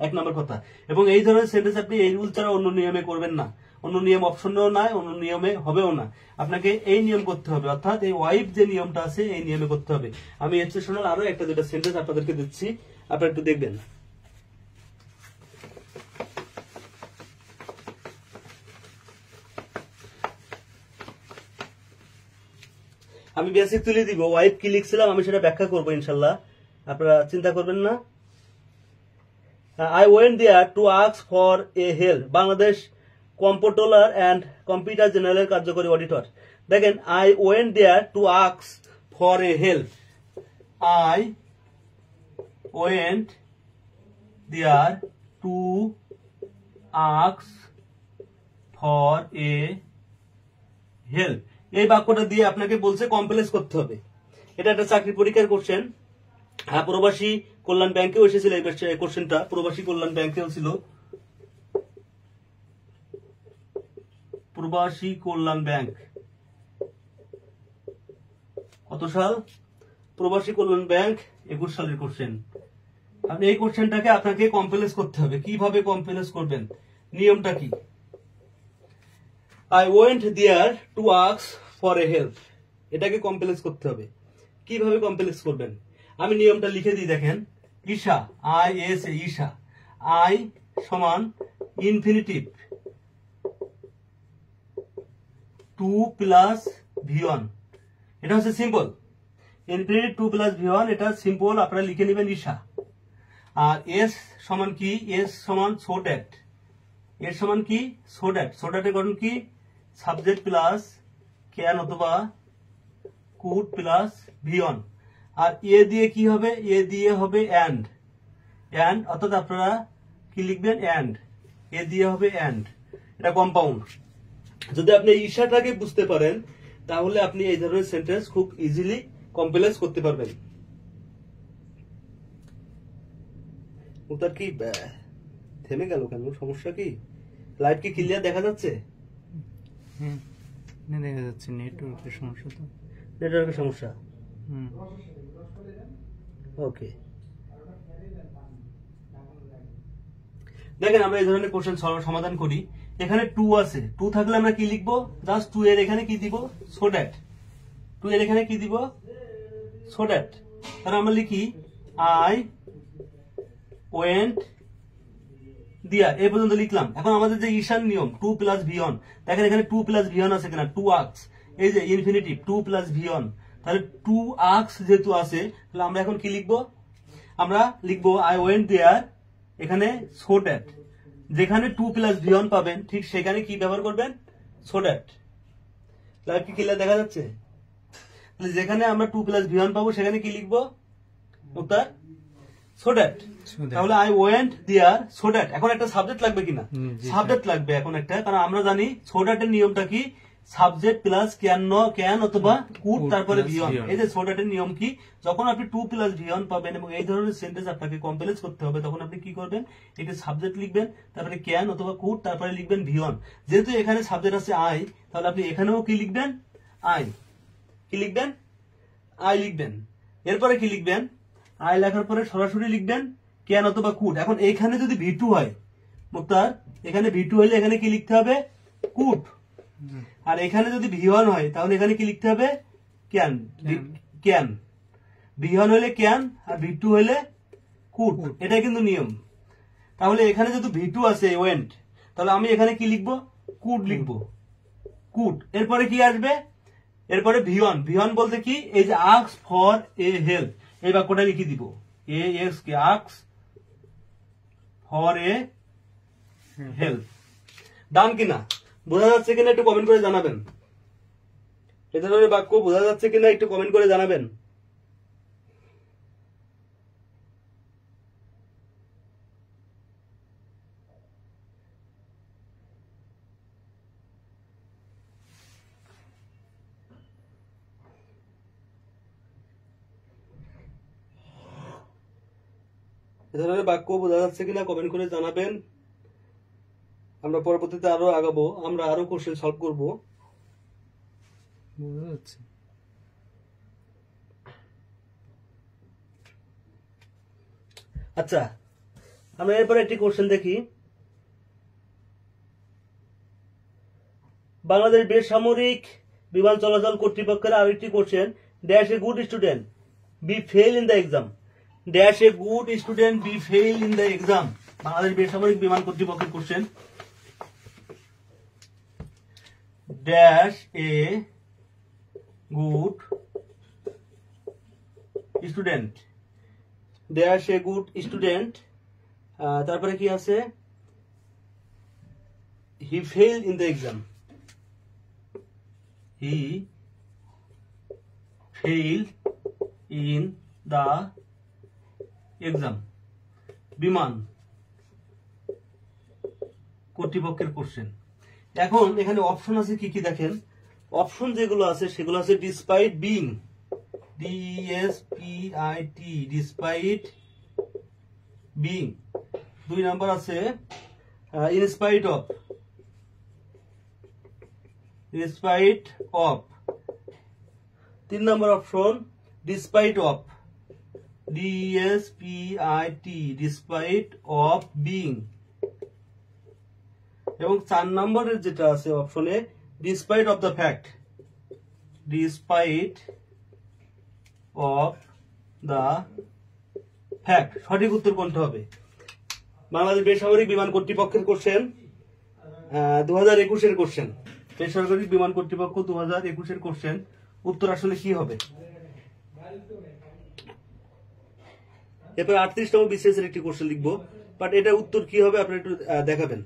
এক নম্বর কথা। এবং এই ধরনের সেন্টেন্স আপনি এই রুল ছাড়া অন্য নিয়মে করবেন না, অন্য নিয়ম অপশনেও নাই, অন্য নিয়মে হবেও না। আপনাকে এই নিয়ম করতে হবে, অর্থাৎ এই ওয়াইফ যে নিয়মটা আছে এই নিয়মে করতে হবে। আমি এক্সেপশনাল আরো একটা দুটা সেন্টেন্স আপনাদেরকে দিচ্ছি, আপনারা একটু দেখবেন। আমি বেসিক তুলে দিব, ওয়াইফ কি লিখছিলাম আমি সেটা ব্যাখ্যা করবো ইনশাল্লাহ, আপনারা চিন্তা করবেন না। I went there to ask for a help. Bangladesh comptroller and computer general কার্যকরী অডিটর। দেখেন I went there to ask for a help. I went there to ask for a help. এই বাক্যটা দিয়ে আপনাকে বলছে কমপ্লেক্স করতে হবে। এটা একটা চাকরি পরীক্ষার কোশ্চেন। হ্যাঁ, প্রবাসী কল্যাণ ব্যাংকেও এসেছিল এই কোশ্চেনটা, প্রবাসী কল্যাণ ব্যাংকেও ছিল। প্রবাসী কল্যাণ ব্যাংক কত সাল? প্রবাসী কল্যাণ ব্যাংক 21 সালের কোশ্চেন। আপনি এই কোশ্চেনটাকে আপনাকে কমপ্লেক্স করতে হবে। কিভাবে কমপ্লেক্স করবেন, নিয়মটা কি? I went there to ask for a help, এটাকে কমপ্লেক্স করতে হবে। কিভাবে কমপ্লেক্স করবেন আমি নিয়মটা লিখে দিই, দেখেন। Isha, I S A, Isha, I সমান ইনফিনিটিভ 2 প্লাস ভি1, এটা হচ্ছে সিম্পল। ইনফিনিটিভ 2 প্লাস ভি1, এটা সিম্পল, আপনারা লিখে নেবেন ঈশা। আর এস সমান কি? এস সমান সো দ্যাট, এর সমান কি? So that. সো দ্যাটের গঠন কি? সাবজেক্ট প্লাস ক্যান অথবা কুড প্লাস ভি1। আর এ দিয়ে কি হবে? এ দিয়ে হবে অ্যান্ড, অ্যান্ড অর্থাৎ আপনারা কি লিখবেন? অ্যান্ড, এ দিয়ে হবে অ্যান্ড, এটা কম্পাউন্ড। যদি আপনি ঈশাটাকে বুঝতে পারেন তাহলে আপনি এই ধরনের সেন্টেন্স খুব ইজিলি কমপ্লেক্স করতে পারবেন। ওটার কি থেমে গেল কেন? সমস্যা কি? লাইভ কি ক্লিয়ার দেখা যাচ্ছে? দেখা যাচ্ছে নেটওয়ার্কের সমস্যা। তো নেটওয়ার্কের সমস্যা। ওকে, দেখেন আমরা এই ধরনের কোশ্চেন সমাধান করি। এখানে 2 আছে, 2 থাকলে আমরা কি লিখবো? জাস্ট 2 এর এখানে কি দিব? So that. 2 এর এখানে কি দিব? So that. তাহলে আমরা লিখি আই ওয়েন্ট দিয়া, এই পর্যন্ত লিখলাম। এখন আমাদের যে ঈশান নিয়ম 2 প্লাস ভি1, দেখেন এখানে 2 প্লাস ভি1 আছে কিনা? 2 আক্স, এই যে ইনফিনিটিভ 2 প্লাস ভি1, তাহলে 2 আক্স যেহেতু আছে তাহলে আমরা এখন কি লিখবো? আমরা লিখবো আই ওয়েন্ট দেয়ার, এখানে সো দ্যাট। যেখানে 2 প্লাস ভি1 পাবেন ঠিক সেখানে কি ব্যবহার করবেন? So that. লাইভ কি ক্লিয়ার দেখা যাচ্ছে? যেখানে আমরা 2 প্লাস ভি1 পাবো সেখানে কি লিখবো? উত্তর সো দ্যাট। তাহলে I went there so that. এখন একটা সাবজেক্ট লাগবে কিনা? সাবজেক্ট লাগবে এখন একটা, কারণ আমরা জানি সো দ্যাটের নিয়মটা কি? সাবজেক্ট প্লাস ক্যান অথবা কুড তারপরে ভি1। এই যে সো দ্যাটের নিয়ম কি? যখন আপনি 2 প্লাস ভি1 পাবেন এবং এই ধরনের সেন্টেন্স আপনাকে কমপ্লেক্স করতে হবে, তখন আপনি কি করবেন? একটা সাবজেক্ট লিখবেন, তারপরে ক্যান অথবা কুড, তারপরে লিখবেন ভি1। যেহেতু এখানে সাবজেক্ট আছে আই, তাহলে আপনি এখানেও কি লিখবেন? আই। কি লিখবেন? আই লিখবেন। এরপরে কি লিখবেন? আই লেখার পরে সরাসরি লিখবেন ক্যান অথবা কুড। এখন এখানে যদি ভি2 হয় মুক্তার, এখানে ভি2 হলে এখানে কি লিখতে হবে? কুড। আর এখানে যদি ভি1 হয় তাহলে এখানে কি লিখতে হবে? ক্যান। ক্যান ভি1 হলে ক্যান আর ভি2 হলে কুড, এটাই কিন্তু নিয়ম। তাহলে এখানে যদি ভি2 আছে ওয়েন্ট, তাহলে আমি এখানে কি লিখবো? কুড লিখবো। কুড। এরপরে কি আসবে? এরপরে V1। V1 বলতে কি? এই যে আস্ক ফর এ হেল্প, এই বাক্যটা লিখে দিব। ASK ask for a help. Done কিনা? বোঝা যাচ্ছে কিনা একটু কমেন্ট করে জানাবেন। এ ধরনের বাক্য বোঝা যাচ্ছে কিনা একটু কমেন্ট করে জানাবেন। এ ধরনের বাক্য বোঝা যাচ্ছে কিনা কমেন্ট করে জানাবেন। আমরা পরবর্তীতে আরো আগাবো, আমরা আরো কোশ্চেন সলভ করব। বোঝা যাচ্ছে। আচ্ছা, আমরা এরপরে একটি কোশ্চেন দেখি। বাংলাদেশ বেসামরিক বিমান চলাচল কর্তৃপক্ষের আরেকটি question, dash a good student be fail in the exam. Dash a good student be fail in the exam. Bangladesh বেসামরিক বিমান কর্তৃপক্ষের question. Dash a good student, dash a good student, তারপরে কি আছে? He fail in the exam. He fail in the exam. বিমান কর্তৃপক্ষের question. এখন এখানে অপশন আছে কি কি দেখেন। অপশন যেগুলো আছে সেগুলো আছে despite being, DESPIT, despite being. 2 number আছে in spite of, despite of. 3 number option despite of, DESPIT, despite of being. এবং 4 নম্বরের যেটা আছে অপশনে despite of the fact, despite of the fact. সঠিক উত্তর কোনটা হবে? বাংলাদেশ বেসামরিক বিমান কর্তৃপক্ষের কোশ্চেন, 2021 এর কোশ্চেন। বেসরকারি বিমান কর্তৃপক্ষ 2021 এর কোশ্চেন। উত্তর আসলে কি হবে? এরপর 38তম বিসিএস এর একটি কোশ্চেন লিখবো, বাট এটা উত্তর কি হবে আপনারা একটু দেখাবেন।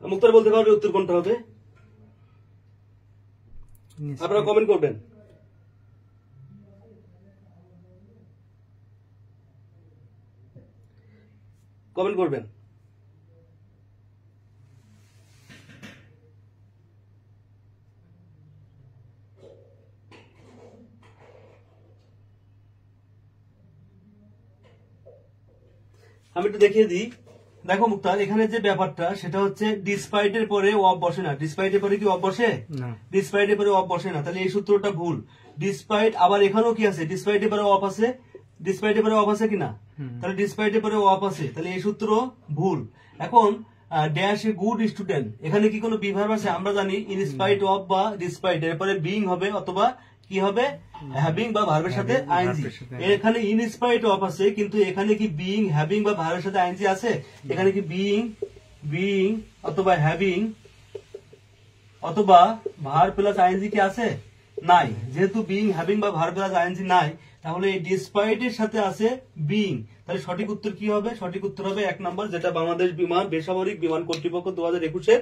মুক্তার বলতে পারবে উত্তর কোনটা হবে? আপনারা কমেন্ট করবেন। কমেন্ট করবেন। আমি একটু দেখিয়ে দিই। দেখো মুক্তার, এখানে যে ব্যাপারটা সেটা হচ্ছে ডিসপাইট এর পরে অফ বসে না। ডিসপাইট এর পরে কি অফ বসে? না। ডিসপাইট এর পরে অফ বসে না, তাহলে এই সূত্রটা ভুল। ডিসপাইট, আবার এখানেও কি আছে? ডিসপাইট এর পরে অফ আছে। ডিসপাইট এর পরে অফ আছে কিনা? তাহলে ডিসপাইট এর পরে অফ আছে, তাহলে এই সূত্র ভুল। এখন ড্যাশ এ গুড স্টুডেন্ট, এখানে কি কোনো বিভার্ব আছে? আমরা জানি ইন স্পাইট অফ বা ডিসপাইট এর পরে বিং হবে অথবা কি হবে? হ্যাভিং বা ভার্বের সাথে আইএনজি। এখানে ইন স্পাইট অফ আছে, কিন্তু এখানে কি বিং, হ্যাভিং বা ভার্বের সাথে আইএনজি আছে? এখানে কি বিং অথবা হ্যাভিং অথবা ভার্ব প্লাস আইএনজি কি আছে? নাই। যেহেতু বিং, হ্যাভিং বা ভার্ব প্লাস আইএনজি নাই, তাহলে এই ডিসপাইট এর সাথে আছে বিং। তাহলে সঠিক উত্তর কি হবে? সঠিক উত্তর হবে 1 নম্বর, যেটা বাংলাদেশ বেসামরিক বিমান কর্তৃপক্ষ 2021 এর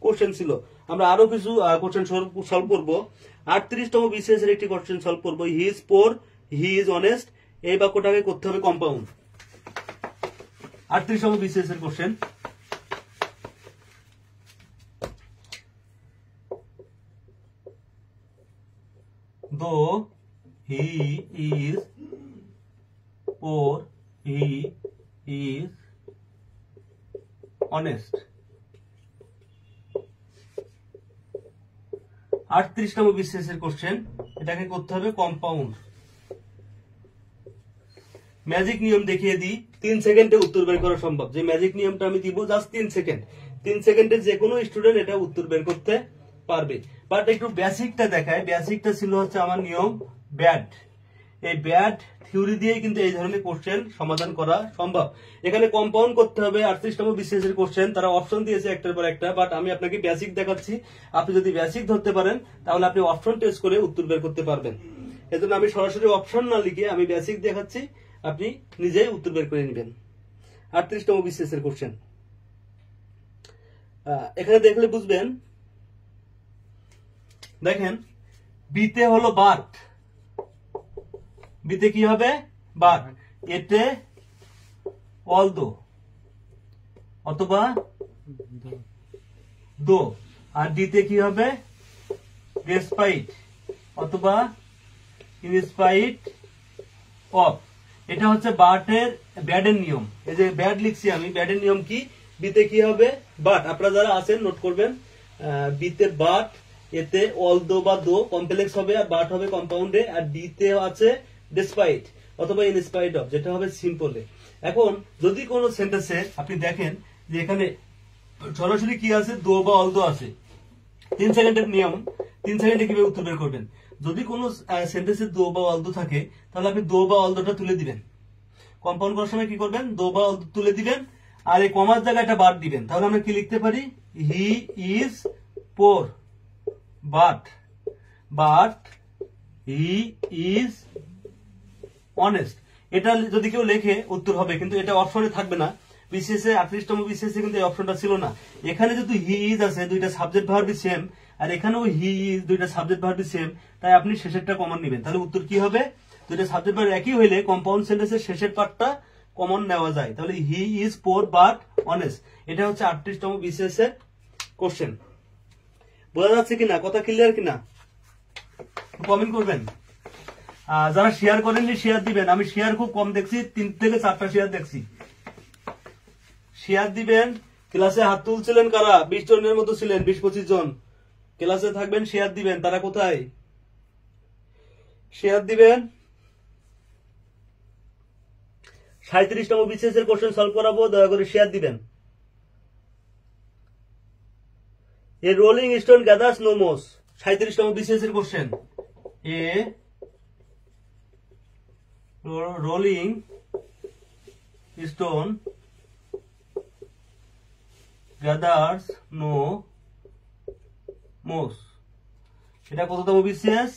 কোশ্চেন ছিল। আমরা আরো কিছু কোশ্চেন সলভ করবো। 38তম বিসিএস এর একটি কোশ্চেন সলভ করবো। He is poor, he is honest, এই বাক্যটাকে করতে হবে কম্পাউন্ড। 38তম বিসিএস এর question. Though he is poor, he is honest. 38তম বিসিএস এর কোশ্চেন, এটাকে করতে হবে কম্পাউন্ড। ম্যাজিক নিয়ম দেখিয়ে দিই, 3 সেকেন্ডে উত্তর বের করা সম্ভব। যে ম্যাজিক নিয়মটা আমি দিব, জাস্ট 3 সেকেন্ড। 3 সেকেন্ডে যে কোনো স্টুডেন্ট এটা উত্তর বের করতে পারবে। বাট একটু বেসিকটা দেখায়। বেসিকটা ছিল হচ্ছে আমার নিয়ম ব্যাড। এই ব্যাড থিওরি দিয়ে কিন্তু এই ধরনের কোশ্চেন সমাধান করা সম্ভব। এখানে কম্পাউন্ড করতে হবে 38তম বিসিএস এর কোশ্চেন, তারা অপশন দিয়েছে একটার পর একটা, বাট আমি আপনাকে বেসিক দেখাচ্ছি। আপনি যদি বেসিক ধরতে পারেন তাহলে আপনি অপশন টেস্ট করে উত্তর বের করতে পারবেন। এজন্য আমি সরাসরি অপশন না লিখে আমি বেসিক দেখাচ্ছি, আপনি নিজেই উত্তর বের করে নেবেন। 38তম বিসিএস এর কোশ্চেন এখানে দেখলে বুঝবেন। দেখেন বিতে হলো বাট, বিতে কি হবে বাট, এতে অলদো অথবা দো, আর ডিতে কি হবে ডেসপাইট অথবা ইনস্পাইট অফ। এটা হচ্ছে বাটের ব্যাডের নিয়ম। এই যে ব্যাড লিখছি আমি, ব্যাডের নিয়ম কি, বিতে কি হবে বাট, আপনারা যারা আছেন নোট করবেন, বিতে বাট, এতে অলদো বা দো কমপ্লেক্স হবে আর বাট হবে কম্পাউন্ডে, আর ডিতে আছে ডেসপাইট অথবা ইনস্পাইট অফ, যেটা হবে সিম্পলে। এখন যদি কোন সেন্টেন্সে আপনি দেখেন যে এখানে সরাসরি কি আছে, দো বা অলদো আছে, 3 সেকেন্ডের নিয়ম, 3 সেকেন্ডে কিভাবে উত্তর বের করবেন। যদি কোন সেন্টেন্সে দো বা অলদো থাকে তাহলে আপনি দো বা অলদোটা তুলে দিবেন। কম্পাউন্ড করার সময় কি করবেন, দো বা অলদো তুলে দিবেন আর এই কমার জায়গাটা বাদ দিবেন। তাহলে আমরা কি লিখতে পারি, হি is poor but he is honest. এটা যদি কেউ লেখে উত্তর হবে, কিন্তু এটা অপশনে থাকবে না। বিসিএস এ 38তম বিসিএস এ কিন্তু এই অপশনটা ছিল না। এখানে যেহেতু হি ইজ আছে, দুইটা সাবজেক্ট ভার্বই সেম, আর এখানেও হি ইজ, দুইটা সাবজেক্ট ভার্বই সেম, তাই আপনি শেষেরটা কমন নেবেন। তাহলে উত্তর কি হবে, দুইটা সাবজেক্ট ভার্ব একই হইলে কম্পাউন্ড সেন্টেন্সের শেষের পার্টটা কমন নেওয়া যায়। তাহলে হি ইজ পোর বাট অনেস্ট, এটা হচ্ছে 38তম বিসিএস এর কোশ্চেন। বোঝা যাচ্ছে কিনা, কথা ক্লিয়ার কিনা, কমেন্ট করবেন। যারা শেয়ার করেননি শেয়ার দিবেন, আমি শেয়ার খুব কম দেখছি, 3 থেকে 4টা শেয়ার দেখছি। শেয়ার দিবেন। ক্লাসে হাত তুলছিলেন কারা, 20 জনের মতো ছিলেন, 20-25 জন ক্লাসে থাকবেন, শেয়ার দিবেন। তারা কোথায়, শেয়ার দিবেন। 37তম বিসিএস এর কোশ্চেন সলভ করাবো, দয়া করে শেয়ার দিবেন। A rolling stone gathers no moss, 37তম বিসিএস এর question. A rolling stone gathers no moss, এটা কততম বিসিএস,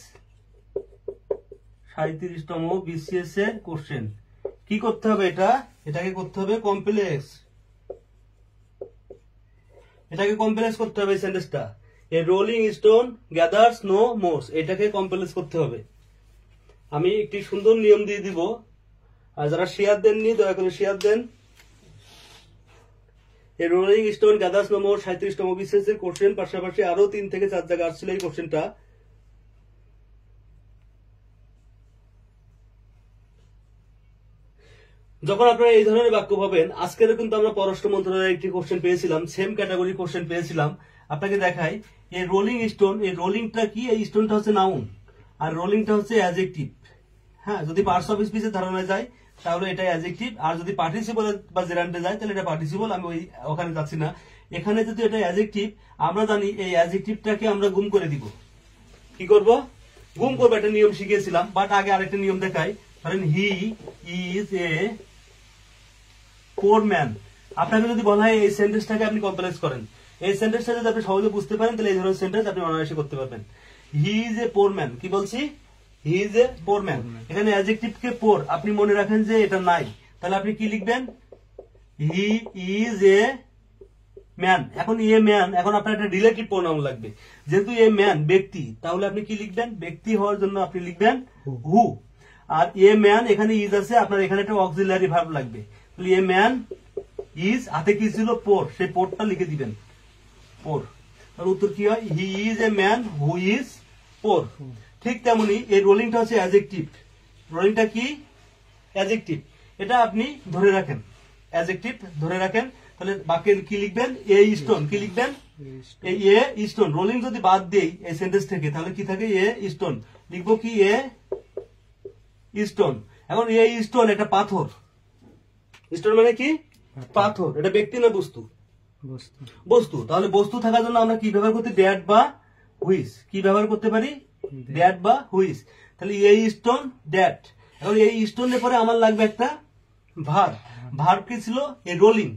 37তম বিসিএস এর কোশ্চেন। কি করতে হবে, এটাকে করতে হবে কমপ্লেক্স, এটাকে কমপ্লেক্স করতে হবে। এই সেন্টেন্সটা, a rolling stone gathers no moss, এটাকে কমপ্লেক্স করতে হবে। আমি একটি সুন্দর নিয়ম দিয়ে দিব, আর যারা শেয়ার দেননি দয়া করে শেয়ার দেন। A rolling stone gathers no moss 37তম বিসিএস এর কোশ্চেন, পাশাপাশি আরো 3 থেকে 4 জায়গা আসছিল এই কোশ্চেনটা। যখন আপনারা এই ধরনের বাক্য পাবেন, আজকেরও কিন্তু আমরা পররাষ্ট্র মন্ত্রণালয়ের একটি কোশ্চেন পেয়েছিলাম, সেম ক্যাটাগরি কোশ্চেন পেয়েছিলাম। আপনাকে দেখাই, এই রোলিং স্টোন, এই রোলিংটা কি, এই স্টোনটা হচ্ছে নাউন আর রোলিংটা হচ্ছে অ্যাডজেক্টিভ। হ্যাঁ, যদি পার্টস অফ স্পিচের ধারণায় যায় তাহলে এটা অ্যাডজেক্টিভ, আর যদি পার্টিসিপল বা জেরান্ডে যায় তাহলে এটা পার্টিসিপল। আমি ওখানে যাচ্ছি না। এখানে যদি এটা অ্যাডজেক্টিভ, আমরা জানি এই অ্যাডজেক্টিভটাকে আমরা গুম করে দিব। কি করব, গুম করবো, একটা নিয়ম শিখিয়েছিলাম। বাট আগে আরেকটা নিয়ম দেখাই। ধরেন he is a poor man, আপনাকে যদি বলা হয় এই সেন্টেন্সটাকে আপনি কমপ্লেক্স করেন, এই সেন্টেন্সটা যদি আপনি সহজে বুঝতে পারেন তাহলে এই ধরনের সেন্টেন্স আপনি অনায়াসে করতে পারবেন। He is a poor man, কি বলছি, he is a poor man. এখানে অ্যাডজেক্টিভ কে পোর, আপনি মনে রাখেন যে এটা নাই, তাহলে আপনি কি লিখবেন, হি ইজ এ ম্যান। এখন এ ম্যান, এখন আপনার একটা রিলেটিভ প্রোনাউন লাগবে, যেহেতু এ ম্যান ব্যক্তি, তাহলে আপনি কি লিখবেন, ব্যক্তি হওয়ার জন্য আপনি লিখবেন হু। আর এ ম্যান এখানে ইজ আছে, আপনার এখানে একটা অক্সিলারি ভার্ব লাগবে। এ ম্যান ইজ, হাতে কি ছিল পোর, সেই পোরটা লিখে দিবেন, পোর। তার উত্তর কি হয়, he is a man who is poor. ঠিক তেমনি এই রোলিংটা হচ্ছে অ্যাডজেক্টিভ, রোলিংটা কি অ্যাডজেক্টিভ, এটা আপনি ধরে রাখেন, অ্যাডজেক্টিভ ধরে রাখেন। তাহলে বাক্যে কি লিখবেন, এ স্টোন, কি লিখবেন, এই এ স্টোন। রোলিং যদি বাদ দেই এই সেন্টেন্স থেকে তাহলে কি থাকে, এ স্টোন, লিখবো কি এ স্টোন। এখন এ স্টোন এটা পাথর, স্টোন মানে কি পাথর, এটা ব্যক্তি না বস্তু, বস্তু। তাহলে বস্তু থাকার জন্য আমরা কি ব্যবহার করতে, ড্যাট বা হুইচ, কি ব্যবহার করতে পারি, দ্যাট বা হুইচ। তাহলে এই স্টোন দ্যাট। এখন এই স্টোনের পরে আমার লাগবে একটা ভার্ব। ভার্ব কি ছিল? এই রোলিং।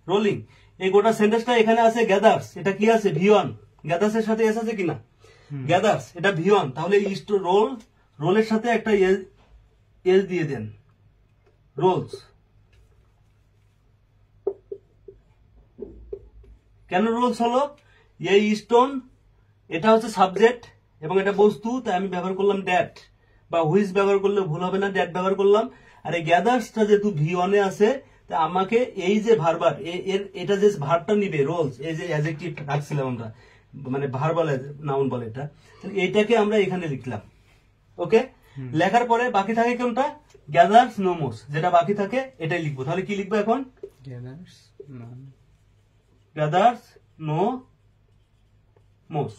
রোলিং। এই গোটা সেন্টেন্সটা এখানে আছে গ্যাদার্স, এটা কি আছে? ভি1। গ্যাদার্স এর সাথে এস আছে কিনা? গ্যাদার্স, এটা ভি1। তাহলে রোলের সাথে একটা এস দিয়ে দেন, রোলস। কেন রোলস হলো? এই স্টোন, এটা হচ্ছে সাবজেক্ট এবং এটা বস্তু, তাই আমি ব্যবহার করলাম ড্যাট, বা হুইচ ব্যবহার করলে ভুল হবে না, ড্যাট ব্যবহার করলাম। আর এই গ্যাদার্সটা যেহেতু ভি1 এ আছে, তা আমাকে এই যে ভার্বার, এটা যে ভার্বটা নিবে রোলস, এই যে অ্যাডজেক্টিভ রাখছিলাম আমরা, মানে ভার্বাল নাউন বলে এটা, এইটাকে আমরা এখানে লিখলাম। ওকে, লেখার পরে বাকি থাকে কোনটা? গ্যাদার্স নো মোস, যেটা বাকি থাকে এটাই লিখবো। তাহলে কি লিখবো এখন? গ্যাদার্স নন গ্যাদার্স নো মোস।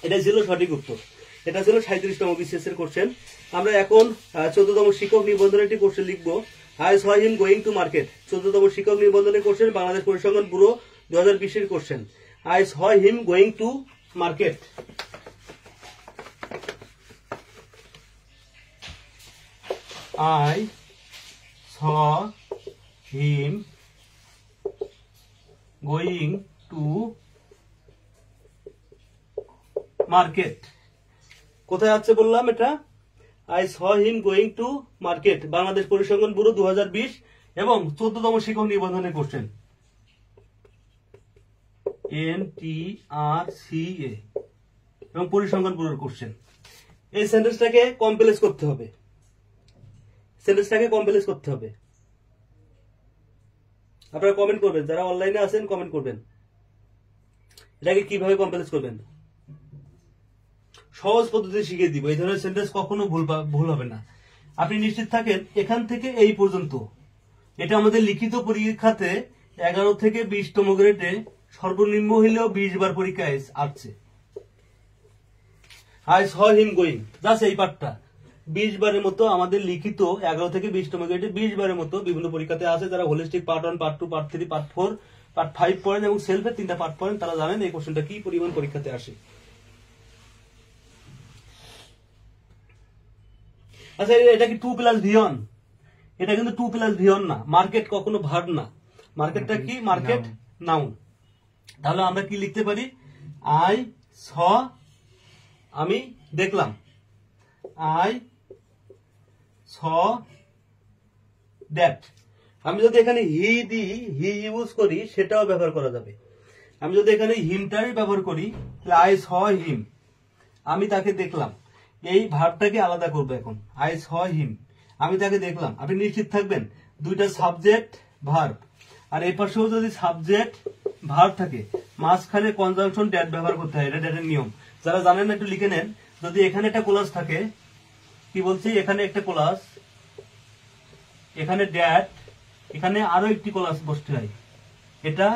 এটা ছিল সঠিক উত্তর। এটা ছিল 37তম বিসিএস এর কোশ্চেন। আমরা এখন 14তম শিক্ষক নিবন্ধনের একটি কোশ্চেন লিখবো। I saw him going to market. 14তম শিক্ষক নিবন্ধনের কোশ্চেন, বাংলাদেশ পরিসংখ্যান ব্যুরো 2020 এর question. I saw him going to market. I saw him going to market. কোথায় আছে বললাম এটা? I saw him going to market, Bangladesh পরিসংখ্যান ব্যুরো 2020 এবং 14তম শিক্ষক নিবন্ধনের কোশ্চেন। NTRCA এবং পরিসংখ্যান ব্যুরোর কোশ্চেন। এই সেন্টেন্সটাকে কমপ্লেক্স করতে হবে, সেন্টেন্সটাকে কমপ্লেক্স করতে হবে। আপনারা কমেন্ট করবেন, যারা অনলাইনে আছেন কমেন্ট করবেন এটাকে কিভাবে কমপ্লেক্স করবেন। সহজ পদ্ধতি শিখিয়ে দিব, এই ধরনের সেন্টেন্স কখনো ভুল হবে না। আপনি নিশ্চিত থাকেন এখান থেকে এই পর্যন্ত, এটা আমাদের লিখিত পরীক্ষাতে 11 থেকে 20তম গ্রেডে সর্বনিম্ন হইলেও 20 বার পরীক্ষায় আসছে। I saw him going, just এই পার্টটা 20 বারের মতো আমাদের লিখিত 11 থেকে 20তম গ্রেডে 20 বারের মতো বিভিন্ন পরীক্ষাতে আছে। যারা holistic part 1, part 2, part 3, part 4, part 5 পড়েন এবং সেলফের 3টা পার্ট পড়েন, তারা জানেন এই কোশ্চেনটা কি পরিমাণ পরীক্ষাতে আসে। আচ্ছা, এটা কি 2+V1? এটা কিন্তু 2+V1 না। মার্কেট কখনো ভার্ব না, মার্কেটটা কি? Market noun. তাহলে আমরা কি লিখতে পারি? আই স, আমি দেখলাম, আই স দ্যাট। আমি যদি এখানে হি দিই, হি ইউজ করি, সেটাও ব্যবহার করা যাবে। আমি যদি এখানে হিমটাই ব্যবহার করি, তাহলে আই স হিম, আমি তাকে দেখলাম। এই ভার্বটাকে আলাদা করবো এখন। আই স হিম, আমি তাকে দেখলাম। আপনি নিশ্চিত থাকবেন দুইটা সাবজেক্ট ভার্ব, আর এই পাশেও যদি সাবজেক্ট ভার্ব থাকে, মাঝখানে কনজাংশন ড্যাট ব্যবহার করতে হয়। এটা ড্যাটের নিয়ম। যারা জানেন না একটু লিখে নেন। যদি এখানে একটা ক্লাস থাকে, কি বলছি, এখানে একটা ক্লাস, এখানে ড্যাট, এখানে আরো একটি ক্লাস বসতে হয়। এটা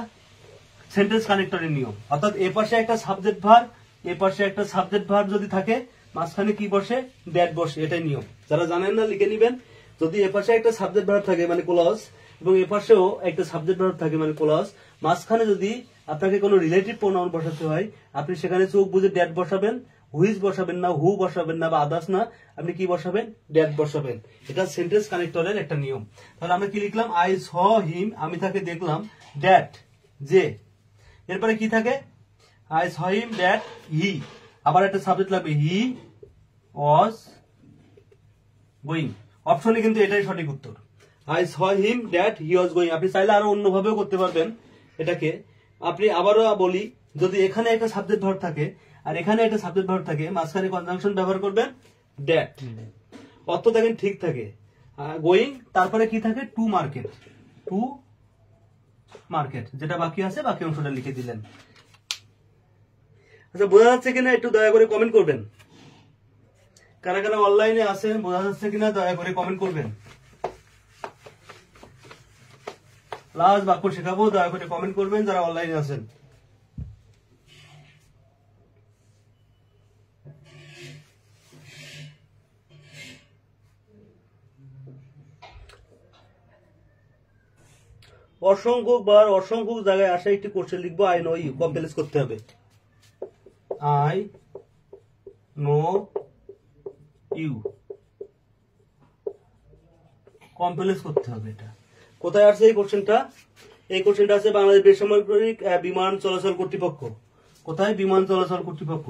সেন্টেন্স কানেক্টরের নিয়ম। অর্থাৎ এ পাশে একটা সাবজেক্ট ভার্ব, এ পাশে একটা সাবজেক্ট ভার্ব যদি থাকে, মাঝখানে কি বসে? ড্যাট বসে। এটাই নিয়ম। যারা জানেন না লিখে নিবেন। যদি এ পাশে একটা সাবজেক্ট ভার্ব থাকে মানে ক্লজ, এবং এ পাশেও একটা সাবজেক্ট ভার্ব থাকে মানে ক্লজ, মাঝখানে যদি আপনাকে কোনো রিলেটিভ প্রোনাউন বসাতে হয়, আপনি সেখানে চোখ বুঝে ড্যাট বসাবেন, হুইচ বসাবেন না, হু বসাবেন না, বা আদার্স না, আপনি কি বসাবেন? ড্যাট বসাবেন। এটা সেন্টেন্স কানেক্টরের একটা নিয়ম। তাহলে আমরা কি লিখলাম? আই স হিম, আমি তাকে দেখলাম, ড্যাট, যে। এরপরে কি থাকে? I saw him that he, আবার একটা সাবজেক্ট লাগবে, হি ওয়াজ গোয়িং। অপশনে কিন্তু এটাই সঠিক উত্তর। I saw him that he was going. আপনি চাইলে আরো অন্যভাবেও করতে পারবেন এটাকে। আপনি আবারও বলি, যদি এখানে একটা সাবজেক্ট ভার্ব থাকে আর এখানে একটা সাবজেক্ট ভার্ব থাকে, মাঝখানে কনজাংশন ব্যবহার করবেন দ্যাট। অর্থ দেখেন ঠিক থাকে, গোয়িং, তারপরে কি থাকে? To market, to market. যেটা বাকি আছে বাকি অংশটা লিখে দিলেন। আচ্ছা, বোঝা যাচ্ছে কিনা একটু দয়া করে কমেন্ট করবেন। কারা কারা অনলাইনে আছেন, বোঝা যাচ্ছে কিনা দয়া করে কমেন্ট করবেন। লাস্ট বাক্য শেখাবো, দয়া করে কমেন্ট করবেন যারা অনলাইনে আছেন। অসংখ্য জায়গায় আসা একটি কোশ্চেন লিখবো, আই নো ইউ, কমপ্লেক্স করতে হবে। আই নো ইউ, কমপ্লেক্স করতে হবে। এটা কোথায় আসছে এই কোশ্চেনটা? এই কোশ্চেনটা আছে বাংলাদেশ বেসামরিক বিমান চলাচল কর্তৃপক্ষ। কোথায়? বিমান চলাচল কর্তৃপক্ষ।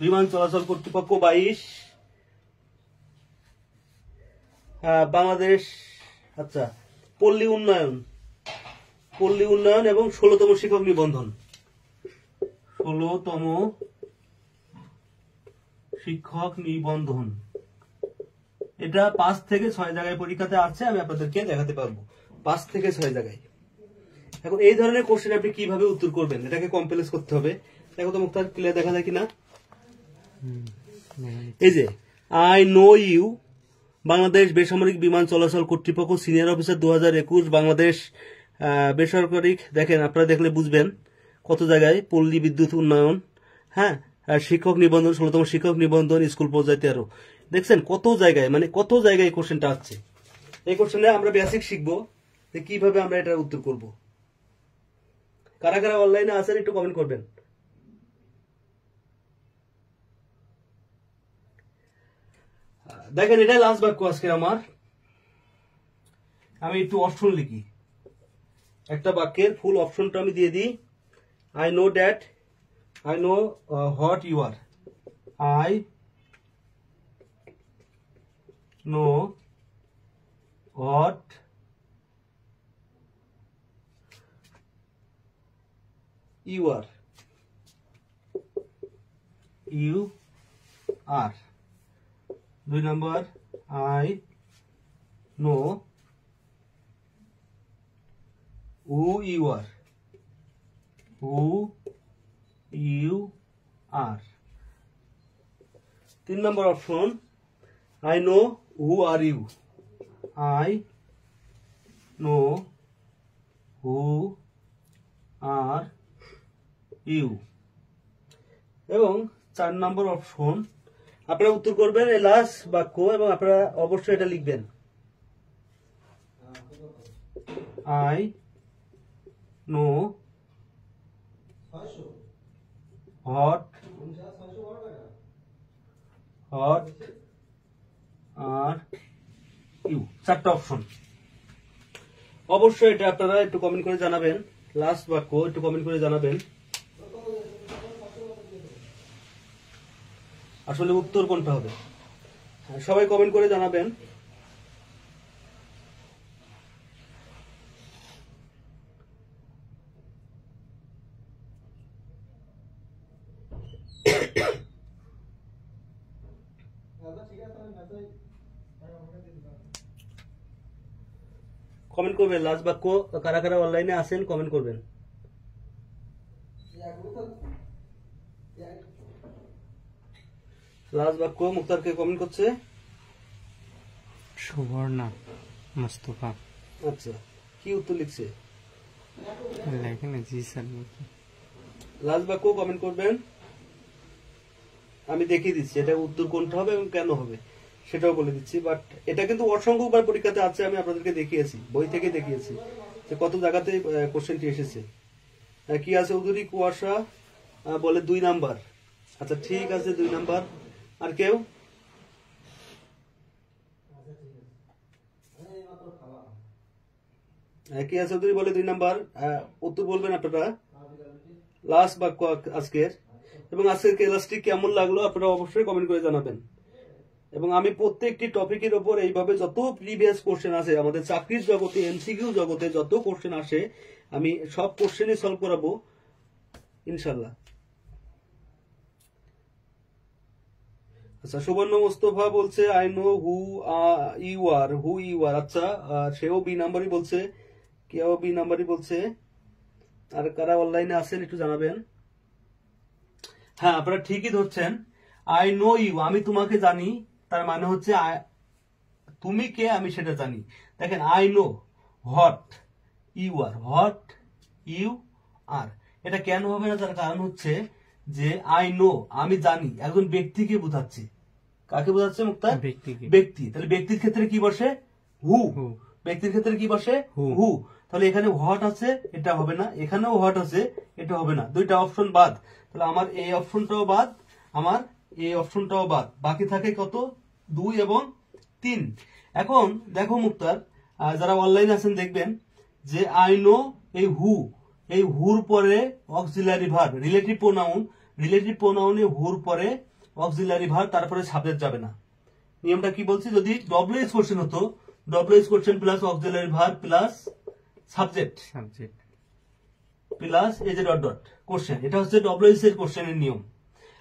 বিমান চলাচল কর্তৃপক্ষ 22 বাংলাদেশ। আচ্ছা, পল্লী উন্নয়ন এবং 16তম শিক্ষক নিবন্ধন, 16তম শিক্ষক নিবন্ধন। এটা 5 থেকে 6 জায়গায় পরীক্ষাতে আসছে, আমি আপনাদেরকে দেখাতে পারবো 5 থেকে 6 জায়গায়। এখন এই ধরনের কোশ্চেন আপনি কিভাবে উত্তর করবেন? এটাকে কমপ্লেক্স করতে হবে। দেখো তো মুক্তার, ক্লিয়ার দেখা যায় কিনা? এই যে আই নো ইউ, বাংলাদেশ বেসামরিক বিমান চলাচল কর্তৃপক্ষ, সিনিয়র অফিসার 2021, বাংলাদেশ বেসরকারি। দেখেন, আপনারা দেখলে বুঝবেন কত জায়গায়, পল্লী বিদ্যুৎ উন্নয়ন, হ্যাঁ, শিক্ষক নিবন্ধন, 16তম শিক্ষক নিবন্ধন, স্কুল পর্যায়ে 13। দেখছেন কত জায়গায়, মানে কত জায়গায় কোশ্চেনটা আসছে। এই কোশ্চেনে আমরা বেসিক শিখবো যে কিভাবে আমরা এটার উত্তর করব। কারা কারা অনলাইনে আছেন একটু কমেন্ট করবেন। দেখেন, এটাই লাস্ট বাক্য আজকে আমার। আমি একটু অপশন লিখি, একটা বাক্যের ফুল অপশনটা আমি দিয়ে দিই। I know that, I know what you are, I know what you are, you are. 2 number, I know who you are, who you are. 3 number option, I know who are you, I know who are you. এবং 4 নম্বর option, আপনারা উত্তর করবেন এই last বাক্য এবং আপনারা অবশ্যই এটা লিখবেন, I know what are you. 4টা অপশন। অবশ্যই এটা আপনারা একটু কমেন্ট করে জানাবেন, লাস্ট বাক্য একটু কমেন্ট করে জানাবেন আসলে উত্তর কোনটা হবে। সবাই কমেন্ট করে জানাবেন। কমেন্ট করবেন লাস্ট বাক্য, কারা কারা অনলাইনে আছেন কমেন্ট করবেন। লাস্ট বাক্য মুক্তারকে কমেন্ট করছে সুবর্ণা মুস্তফা। আচ্ছা, কি উত্তর লিখছে? লেখেন জি স্যার। লাস্ট বাক্য কমেন্ট করবেন, আমি দেখিয়ে দিচ্ছি এটা উত্তর কোনটা হবে এবং কেন হবে সেটাও বলে দিচ্ছি। বাট এটা কিন্তু অসংখ্যবার পরীক্ষাতে আছে, আমি আপনাদেরকে দেখিয়েছি, বই থেকে দেখিয়েছি যে কত জায়গাতে কোশ্চেনটি এসেছে। কি আছে? চৌধুরী কুয়াশা বলে 2 নাম্বার। আচ্ছা ঠিক আছে, 2 নাম্বার। আর কেউ? কি আছে? চৌধুরী বলে 2 নাম্বার। উত্তর বলবেন আপনারা লাস্ট বাক্য আজকের। এবং আজকের ক্লাসটি কেমন লাগলো আপনারা অবশ্যই কমেন্ট করে জানাবেন। এবং আমি প্রত্যেকটি টপিকের উপর এইভাবে যত প্রিভিয়াস কোশ্চেন আছে আমাদের চাকরির জগতে, এমসিকিউ জগতে যত কোশ্চেন আসে আমি সব কোশ্চেনই সলভ করাবো ইনশাল্লাহ। আচ্ছা, সুবর্ণ মোস্তফা বলছে I know who you are, who you are. আচ্ছা, সেও বি নাম্বারই বলছে, কেউ বি নাম্বারই বলছে। আর কারা অনলাইনে আছেন একটু জানাবেন। হ্যাঁ, আপনারা ঠিকই ধরছেন। আই নো ইউ, আমি তোমাকে জানি, তার মানে হচ্ছে তুমি কে আমি সেটা জানি। দেখেন, I know what you are, what you are. এটা কেন হবে না? তার কারণ হচ্ছে যে আই নো, আমি জানি, একজন ব্যক্তিকে বোঝাচ্ছে। কাকে বোঝাচ্ছে মুক্তার? ব্যক্তিকে। ব্যক্তি। তাহলে ব্যক্তির ক্ষেত্রে কি বসে? হু। হু। ব্যক্তির ক্ষেত্রে কি বসে? হু। হু। তাহলে এখানে হোয়াট আছে, এটা হবে না, এখানেও হোয়াট আছে, এটা হবে না, দুইটা অপশন বাদ। তাহলে আমার এই অপশনটাও বাদ, আমার এই অপশনটাও বাদ, বাকি থাকে কত? 2 এবং 3। এখন দেখো মুক্তার, যারা অনলাইন আছেন দেখবেন যে আই নো, এই হু, এই হুর পরে auxiliary verb, relative pronoun, relative প্রোনাউনে হুর পরে অক্সিলারি ভার্ব, তারপরে সাবজেক্ট যাবে না। নিয়মটা কি বলছি? যদি ডব্লিউএস কোশ্চেন হতো, WH question plus auxiliary verb plus subject subject plus এই যে ডট ডট কোশ্চেন, এটা হচ্ছে ডব্লিউএস এর কোশ্চেনের নিয়ম।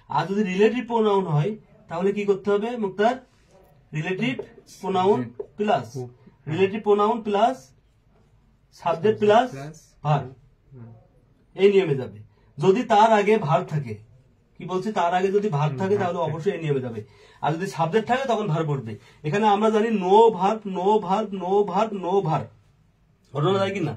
আর যদি রিলেটিভ প্রোনাউন হয় তাহলে কি করতে হবে Muktar? Relative pronoun plus relative pronoun plus subject plus verb, এই নিয়মে যাবে। যদি তার আগে ভার্ব থাকে, কি বলছি, তার আগে যদি ভার্ব থাকে তাহলে অবশ্যই এই নিয়মে যাবে। আর যদি সাবজেক্ট থাকে তখন ভার্ব পড়বে। এখানে আমরা জানি no verb, no verb, no verb, no verb, ঘটনা যায় কিনা?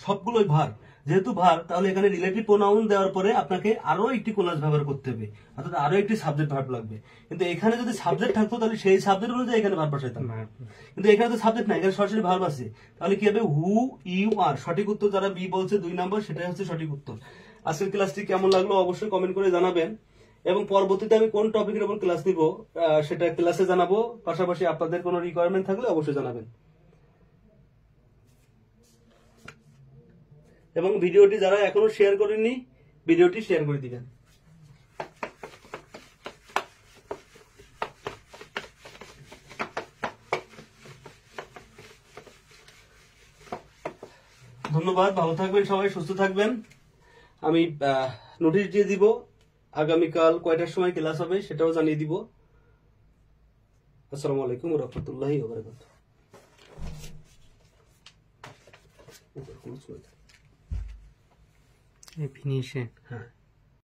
সবগুলোই ভার্ব। যেহেতু ভার্ব, তাহলে এখানে রিলেটিভ প্রোনাউন দেওয়ার পরে আপনাকে আরো একটি ক্লোজ ব্যবহার করতে হবে, অর্থাৎ আরো একটি সাবজেক্ট ভার্ব লাগবে। কিন্তু এখানে যদি সাবজেক্ট থাকতো তাহলে সেই সাবজেক্ট অনুযায়ী এখানে ভার্ব বসাইতাম, কিন্তু এখানে তো সাবজেক্ট নাই, এখানে সরাসরি ভার্ব আছে। তাহলে কি হবে? হু, ইউ, আর। সঠিক উত্তর যারা বি বলছে 2 নম্বর, সেটাই হচ্ছে সঠিক উত্তর। আজকের ক্লাসটি কেমন লাগলো অবশ্যই কমেন্ট করে জানাবেন, এবং পরবর্তীতে আমি কোন টপিকের উপর ক্লাস নিব সেটা ক্লাসে জানাবো। পাশাপাশি আপনাদের কোনো রিকোয়ারমেন্ট থাকলে অবশ্যই জানাবেন, এবং ভিডিওটি যারা এখনো শেয়ার করেননি ভিডিওটি শেয়ার করে দিবেন। ধন্যবাদ, ভালো থাকবেন সবাই, সুস্থ থাকবেন। আমি নোটিশ দিয়ে দিব আগামীকাল কয়টার সময় ক্লাস হবে সেটাও জানিয়ে দিব। আসসালামু আলাইকুম ওয়া রাহমাতুল্লাহি ওয়া বারাকাতুহু। ফিনিশে। হ্যাঁ।